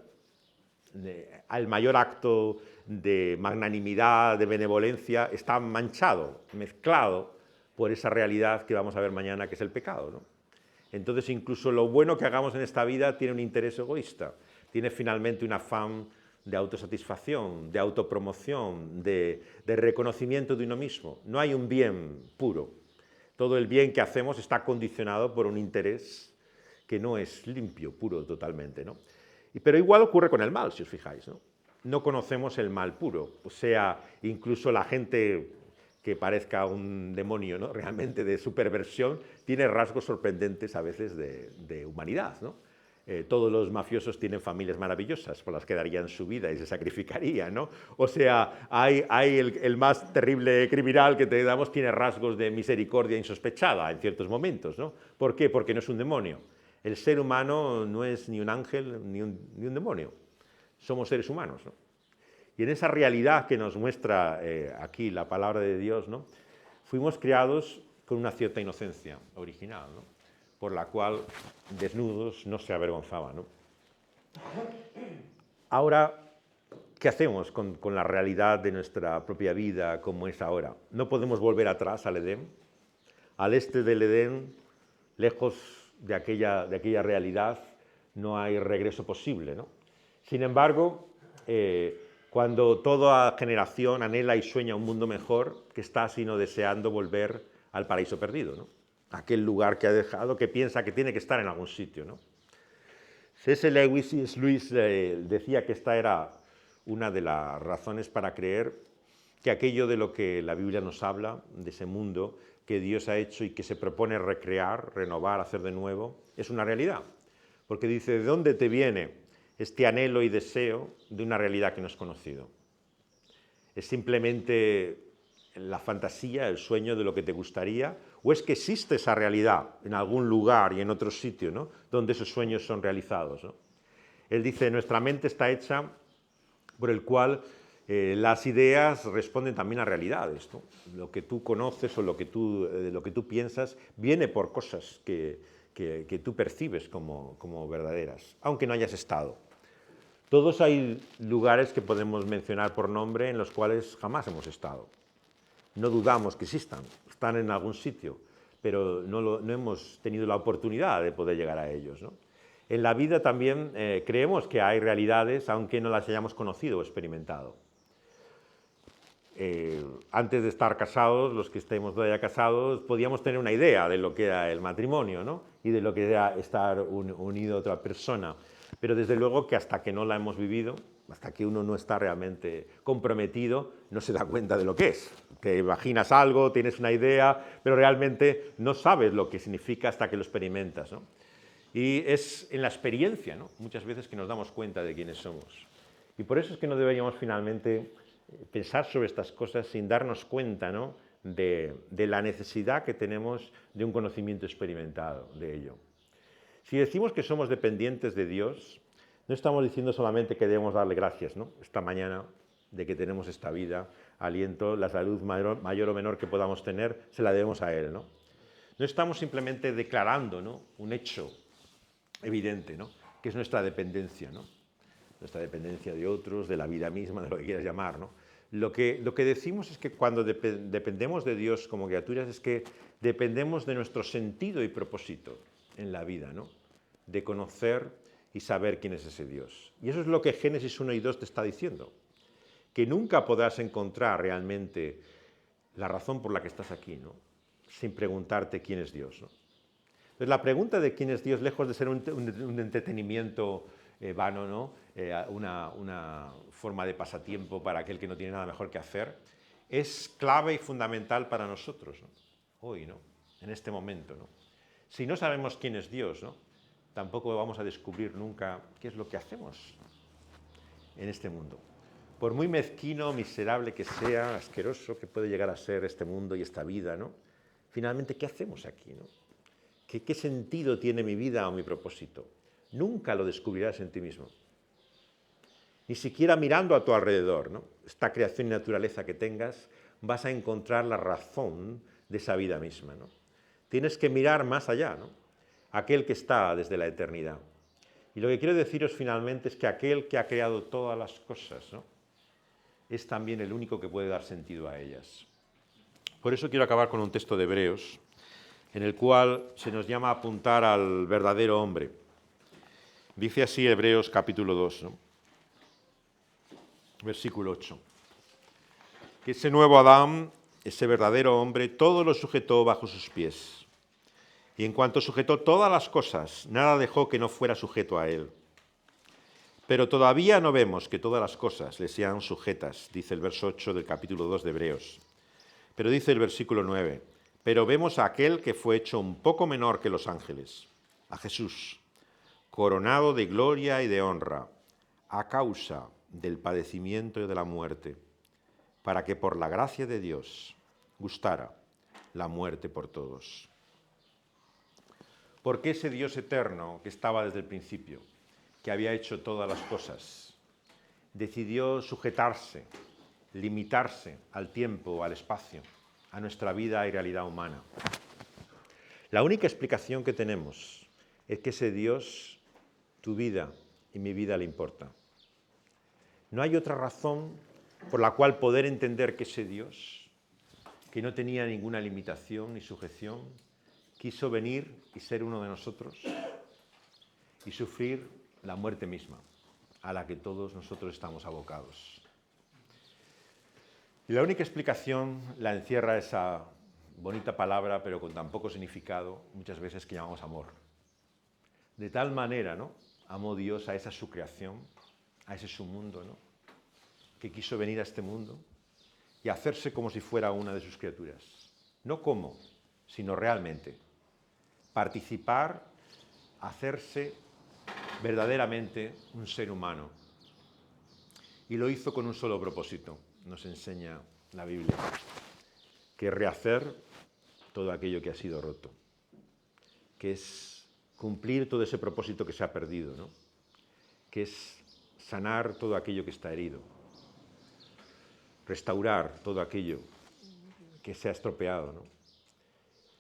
al mayor acto de magnanimidad, de benevolencia, está manchado, mezclado por esa realidad que vamos a ver mañana, que es el pecado, ¿no? Entonces, incluso lo bueno que hagamos en esta vida tiene un interés egoísta, tiene finalmente un afán de autosatisfacción, de autopromoción, de reconocimiento de uno mismo. No hay un bien puro. Todo el bien que hacemos está condicionado por un interés que no es limpio, puro totalmente, ¿no? Pero igual ocurre con el mal, si os fijáis, ¿no? No conocemos el mal puro. O sea, incluso la gente que parezca un demonio, ¿no? Realmente de su perversión, tiene rasgos sorprendentes a veces de humanidad, ¿no? Todos los mafiosos tienen familias maravillosas por las que darían su vida y se sacrificarían, ¿no? O sea, hay el más terrible criminal que te damos tiene rasgos de misericordia insospechada en ciertos momentos, ¿no? ¿Por qué? Porque no es un demonio. El ser humano no es ni un ángel ni un demonio. Somos seres humanos, ¿no? Y en esa realidad que nos muestra aquí la palabra de Dios, ¿no? Fuimos creados con una cierta inocencia original, ¿no? Por la cual desnudos no se avergonzaban, ¿no? Ahora, ¿qué hacemos con la realidad de nuestra propia vida como es ahora? No podemos volver atrás al Edén, al este del Edén, lejos de aquella realidad, no hay regreso posible, ¿no? Sin embargo, cuando toda generación anhela y sueña un mundo mejor, que está sino deseando volver al paraíso perdido, ¿no? Aquel lugar que ha dejado, que piensa que tiene que estar en algún sitio, ¿no? C.S. Lewis decía que esta era una de las razones para creer que aquello de lo que la Biblia nos habla, de ese mundo que Dios ha hecho y que se propone recrear, renovar, hacer de nuevo, es una realidad. Porque dice, ¿de dónde te viene este anhelo y deseo de una realidad que no es conocido? ¿Es simplemente la fantasía, el sueño de lo que te gustaría? ¿O es que existe esa realidad en algún lugar y en otro sitio, ¿no? Donde esos sueños son realizados, ¿no? Él dice, nuestra mente está hecha por el cual las ideas responden también a realidades, ¿no? Lo que tú conoces o lo que tú piensas viene por cosas que que tú percibes como verdaderas, aunque no hayas estado. Todos hay lugares que podemos mencionar por nombre en los cuales jamás hemos estado. No dudamos que existan, están en algún sitio, pero no hemos tenido la oportunidad de poder llegar a ellos, ¿no? En la vida también creemos que hay realidades, aunque no las hayamos conocido o experimentado. Antes de estar casados, los que estemos todavía casados, podíamos tener una idea de lo que era el matrimonio, ¿no? Y de lo que era estar unido a otra persona. Pero desde luego que hasta que no la hemos vivido, hasta que uno no está realmente comprometido, no se da cuenta de lo que es. Te imaginas algo, tienes una idea, pero realmente no sabes lo que significa hasta que lo experimentas, ¿no? Y es en la experiencia, ¿no?, muchas veces que nos damos cuenta de quiénes somos. Y por eso es que no deberíamos finalmente pensar sobre estas cosas sin darnos cuenta, ¿no?, de la necesidad que tenemos de un conocimiento experimentado de ello. Si decimos que somos dependientes de Dios, no estamos diciendo solamente que debemos darle gracias, ¿no?, esta mañana de que tenemos esta vida, aliento, la salud mayor o menor que podamos tener, se la debemos a Él, ¿no? No estamos simplemente declarando, ¿no?, un hecho evidente, ¿no?, que es nuestra dependencia, ¿no?, nuestra dependencia de otros, de la vida misma, de lo que quieras llamar, ¿no? Lo que decimos es que cuando dependemos de Dios como criaturas es que dependemos de nuestro sentido y propósito en la vida, ¿no?, de conocer y saber quién es ese Dios. Y eso es lo que Génesis 1 y 2 te está diciendo, que nunca podrás encontrar realmente la razón por la que estás aquí, ¿no?, sin preguntarte quién es Dios, ¿no? Entonces, la pregunta de quién es Dios, lejos de ser un entretenimiento vano, ¿no?, una forma de pasatiempo para aquel que no tiene nada mejor que hacer, es clave y fundamental para nosotros, ¿no?, hoy, ¿no?, en este momento, ¿no? Si no sabemos quién es Dios, ¿no?, tampoco vamos a descubrir nunca qué es lo que hacemos en este mundo. Por muy mezquino, miserable que sea, asqueroso que puede llegar a ser este mundo y esta vida, ¿no?, finalmente, ¿qué hacemos aquí, ¿no? ¿Qué sentido tiene mi vida o mi propósito? Nunca lo descubrirás en ti mismo. Ni siquiera mirando a tu alrededor, ¿no?, esta creación y naturaleza que tengas, vas a encontrar la razón de esa vida misma, ¿no? Tienes que mirar más allá, ¿no?, aquel que está desde la eternidad. Y lo que quiero deciros finalmente es que aquel que ha creado todas las cosas, ¿no?, es también el único que puede dar sentido a ellas. Por eso quiero acabar con un texto de Hebreos, en el cual se nos llama a apuntar al verdadero hombre. Dice así Hebreos capítulo 2, ¿no?, versículo 8. Que ese nuevo Adán, ese verdadero hombre, todo lo sujetó bajo sus pies. Y en cuanto sujetó todas las cosas, nada dejó que no fuera sujeto a él. Pero todavía no vemos que todas las cosas le sean sujetas, dice el verso 8 del capítulo 2 de Hebreos. Pero dice el versículo 9, pero vemos a aquel que fue hecho un poco menor que los ángeles, a Jesús, coronado de gloria y de honra, a causa del padecimiento y de la muerte, para que por la gracia de Dios gustara la muerte por todos. ¿Por qué ese Dios eterno que estaba desde el principio, que había hecho todas las cosas, decidió sujetarse, limitarse al tiempo, al espacio, a nuestra vida y realidad humana? La única explicación que tenemos es que ese Dios, tu vida y mi vida le importa. No hay otra razón por la cual poder entender que ese Dios, que no tenía ninguna limitación ni sujeción, quiso venir y ser uno de nosotros y sufrir la muerte misma, a la que todos nosotros estamos abocados. Y la única explicación la encierra esa bonita palabra, pero con tan poco significado, muchas veces, que llamamos amor. De tal manera, ¿no?, amó Dios a esa su creación, a ese su mundo, ¿no?, que quiso venir a este mundo y hacerse como si fuera una de sus criaturas. No como, sino realmente. Participar, hacerse verdaderamente un ser humano. Y lo hizo con un solo propósito, nos enseña la Biblia, que es rehacer todo aquello que ha sido roto, que es cumplir todo ese propósito que se ha perdido, ¿no?, que es sanar todo aquello que está herido, restaurar todo aquello que se ha estropeado, ¿no?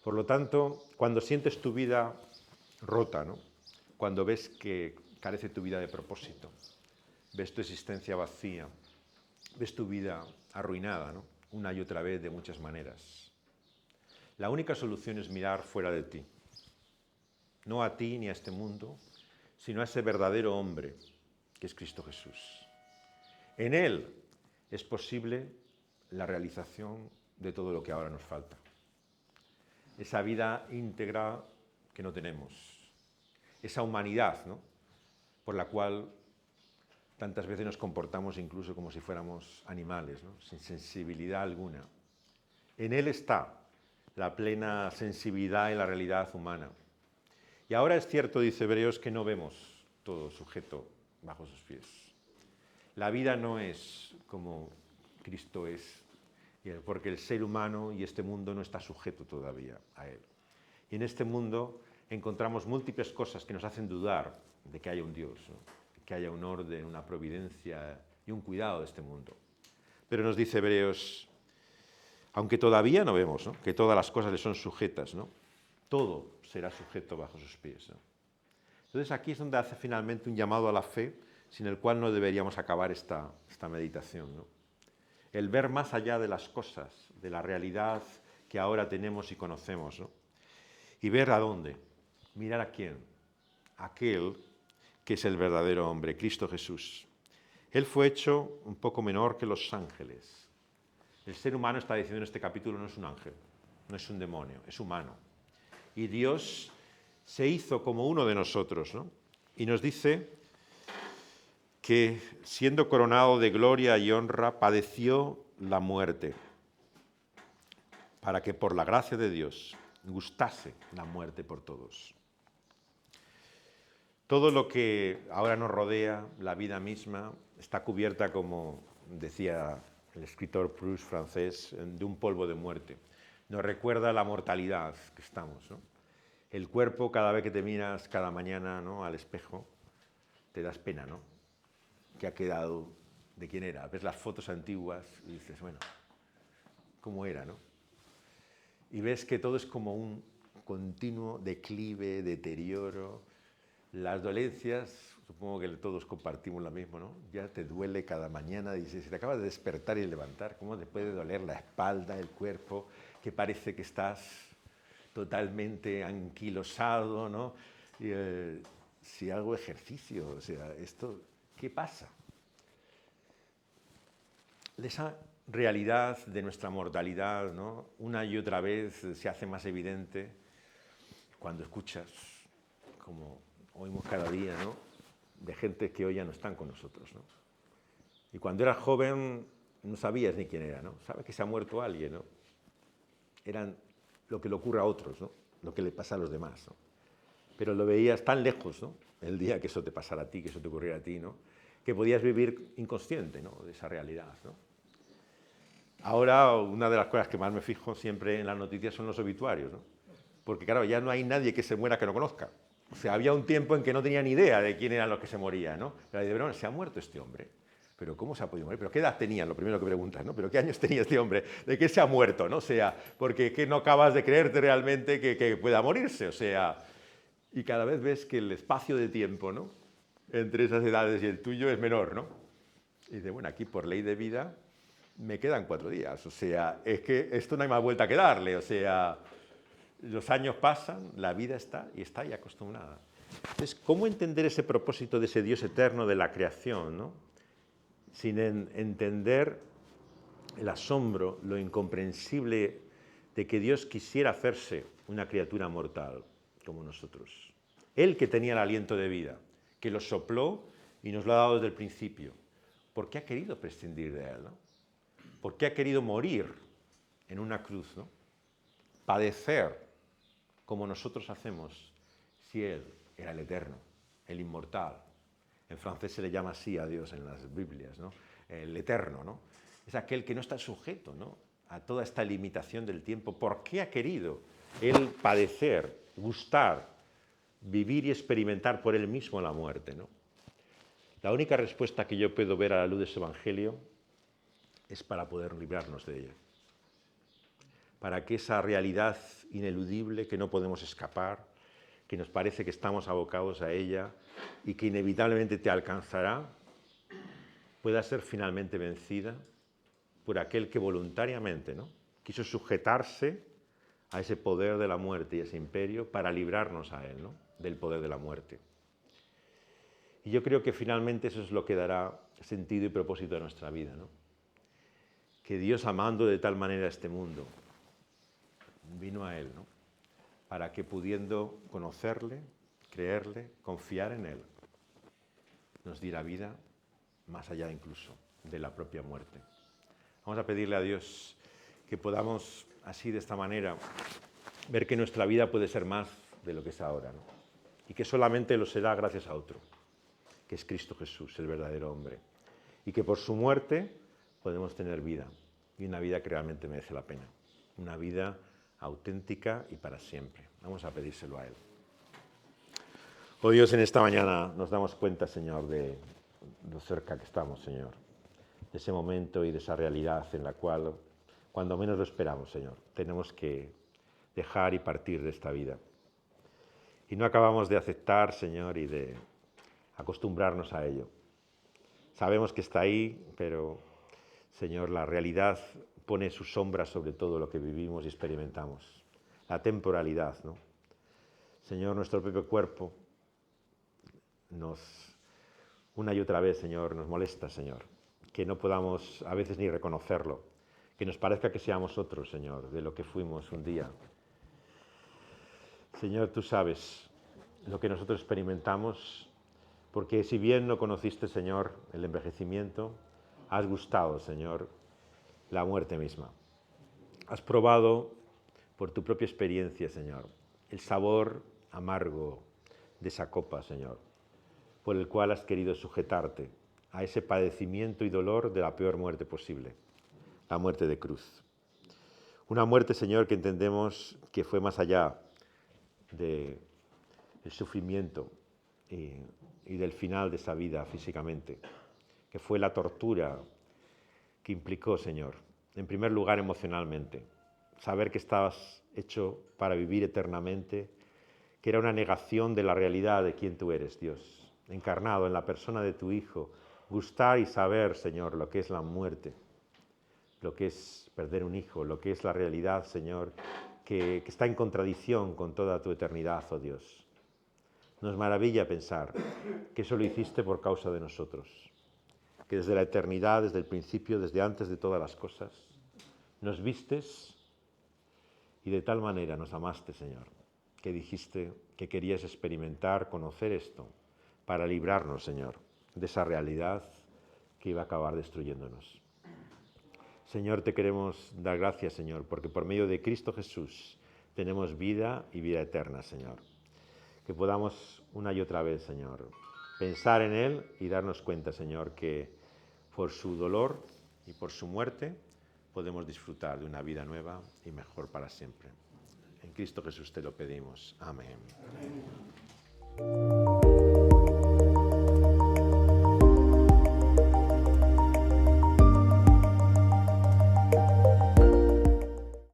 Por lo tanto, cuando sientes tu vida rota, ¿no? Cuando ves que carece tu vida de propósito, ves tu existencia vacía, ves tu vida arruinada, ¿no? Una y otra vez de muchas maneras. La única solución es mirar fuera de ti. No a ti ni a este mundo, sino a ese verdadero hombre que es Cristo Jesús. En Él es posible la realización de todo lo que ahora nos falta. Esa vida íntegra que no tenemos. Esa humanidad, ¿no? Por la cual tantas veces nos comportamos incluso como si fuéramos animales, ¿no? Sin sensibilidad alguna. En Él está la plena sensibilidad en la realidad humana. Y ahora es cierto, dice Hebreos, que no vemos todo sujeto bajo sus pies. La vida no es como Cristo es, porque el ser humano y este mundo no está sujeto todavía a Él. Y en este mundo encontramos múltiples cosas que nos hacen dudar de que haya un Dios, ¿no? Que haya un orden, una providencia y un cuidado de este mundo. Pero nos dice Hebreos, aunque todavía no vemos, ¿no? Que todas las cosas le son sujetas, ¿no? Todo será sujeto bajo sus pies, ¿no? Entonces aquí es donde hace finalmente un llamado a la fe, sin el cual no deberíamos acabar esta meditación, ¿no? El ver más allá de las cosas, de la realidad que ahora tenemos y conocemos, ¿no? Y ver a dónde, mirar a quién, aquel que es el verdadero hombre, Cristo Jesús. Él fue hecho un poco menor que los ángeles. El ser humano, está diciendo en este capítulo, no es un ángel, no es un demonio, es humano. Y Dios se hizo como uno de nosotros, ¿no? Y nos dice que, siendo coronado de gloria y honra, padeció la muerte, para que por la gracia de Dios gustase la muerte por todos. Todo lo que ahora nos rodea, la vida misma, está cubierta, como decía el escritor Proust francés, de un polvo de muerte. Nos recuerda la mortalidad que estamos, ¿no? El cuerpo, cada vez que te miras cada mañana, ¿no?, al espejo, te das pena, ¿no? ¿Qué ha quedado? ¿De quién era? Ves las fotos antiguas y dices, bueno, ¿cómo era, no? Y ves que todo es como un continuo declive, deterioro. Las dolencias, supongo que todos compartimos lo mismo, ¿no? Ya te duele cada mañana, dices, si te acabas de despertar y levantar, ¿cómo te puede doler la espalda, el cuerpo, que parece que estás totalmente anquilosado, ¿no? Y, si hago ejercicio, o sea, esto, ¿qué pasa? Esa realidad de nuestra mortalidad, ¿no?, una y otra vez se hace más evidente cuando escuchas, como oímos cada día, ¿no?, de gente que hoy ya no están con nosotros, ¿no? Y cuando eras joven no sabías ni quién era, ¿no? Sabes que se ha muerto alguien, ¿no? Eran lo que le ocurre a otros, ¿no? Lo que le pasa a los demás, ¿no? Pero lo veías tan lejos, ¿no?, el día que eso te pasara a ti, que eso te ocurriera a ti, ¿no?, que podías vivir inconsciente, ¿no?, de esa realidad, ¿no? Ahora, una de las cosas que más me fijo siempre en las noticias son los obituarios, ¿no? Porque claro, ya no hay nadie que se muera que no conozca. O sea, había un tiempo en que no tenía ni idea de quién eran los que se morían, ¿no? Pero de verdad, se ha muerto este hombre. ¿Pero cómo se ha podido morir? ¿Pero qué edad tenía? Lo primero que preguntas, ¿no? ¿Pero qué años tenía este hombre? ¿De qué se ha muerto? ¿No? O sea, porque ¿qué no acabas de creerte realmente que pueda morirse? O sea, y cada vez ves que el espacio de tiempo, ¿no?, entre esas edades y el tuyo es menor, ¿no? Y dices, bueno, aquí por ley de vida me quedan 4 días. O sea, es que esto no hay más vuelta que darle. O sea, los años pasan, la vida está ahí acostumbrada. Entonces, ¿cómo entender ese propósito de ese Dios eterno de la creación, ¿no?, sin entender el asombro, lo incomprensible de que Dios quisiera hacerse una criatura mortal como nosotros? Él, que tenía el aliento de vida, que lo sopló y nos lo ha dado desde el principio. ¿Por qué ha querido prescindir de Él, ¿no? ¿Por qué ha querido morir en una cruz, ¿no?, padecer como nosotros hacemos, si Él era el eterno, el inmortal? En francés se le llama así a Dios en las Biblias, ¿no?, el eterno, ¿no? Es aquel que no está sujeto, ¿no?, a toda esta limitación del tiempo. ¿Por qué ha querido Él padecer, gustar, vivir y experimentar por Él mismo la muerte, ¿no? La única respuesta que yo puedo ver a la luz de ese Evangelio es para poder librarnos de ella. Para que esa realidad ineludible que no podemos escapar, que nos parece que estamos abocados a ella y que inevitablemente te alcanzará, pueda ser finalmente vencida por aquel que voluntariamente, ¿no?, quiso sujetarse a ese poder de la muerte y ese imperio para librarnos a él, ¿no?, del poder de la muerte. Y yo creo que finalmente eso es lo que dará sentido y propósito a nuestra vida, ¿no? Que Dios, amando de tal manera a este mundo, vino a él, ¿no?, para que, pudiendo conocerle, creerle, confiar en él, nos diera vida más allá incluso de la propia muerte. Vamos a pedirle a Dios que podamos así, de esta manera, ver que nuestra vida puede ser más de lo que es ahora, ¿no?, y que solamente lo será gracias a otro, que es Cristo Jesús, el verdadero hombre, y que por su muerte podemos tener vida, y una vida que realmente merece la pena, una vida auténtica y para siempre. Vamos a pedírselo a él. Oh Dios, en esta mañana nos damos cuenta, Señor, de lo cerca que estamos, Señor, de ese momento y de esa realidad en la cual, cuando menos lo esperamos, Señor, tenemos que dejar y partir de esta vida. Y no acabamos de aceptar, Señor, y de acostumbrarnos a ello. Sabemos que está ahí, pero, Señor, la realidad pone su sombra sobre todo lo que vivimos y experimentamos. La temporalidad, ¿no? Señor, nuestro propio cuerpo una y otra vez, Señor, nos molesta, Señor, que no podamos a veces ni reconocerlo, que nos parezca que seamos otros, Señor, de lo que fuimos un día. Señor, tú sabes lo que nosotros experimentamos, porque si bien no conociste, Señor, el envejecimiento, has gustado, Señor, la muerte misma. Has probado por tu propia experiencia, Señor, el sabor amargo de esa copa, Señor, por el cual has querido sujetarte a ese padecimiento y dolor de la peor muerte posible, la muerte de cruz. Una muerte, Señor, que entendemos que fue más allá del sufrimiento y del final de esa vida físicamente, que fue la tortura que implicó, Señor, en primer lugar emocionalmente, saber que estabas hecho para vivir eternamente, que era una negación de la realidad de quién tú eres, Dios, encarnado en la persona de tu Hijo, gustar y saber, Señor, lo que es la muerte, lo que es perder un hijo, lo que es la realidad, Señor, que está en contradicción con toda tu eternidad, oh Dios. Nos maravilla pensar que eso lo hiciste por causa de nosotros, que desde la eternidad, desde el principio, desde antes de todas las cosas, nos vistes y de tal manera nos amaste, Señor, que dijiste que querías experimentar, conocer esto, para librarnos, Señor, de esa realidad que iba a acabar destruyéndonos. Señor, te queremos dar gracias, Señor, porque por medio de Cristo Jesús tenemos vida y vida eterna, Señor. Que podamos una y otra vez, Señor, pensar en Él y darnos cuenta, Señor, que por su dolor y por su muerte podemos disfrutar de una vida nueva y mejor para siempre. En Cristo Jesús te lo pedimos. Amén. Amén.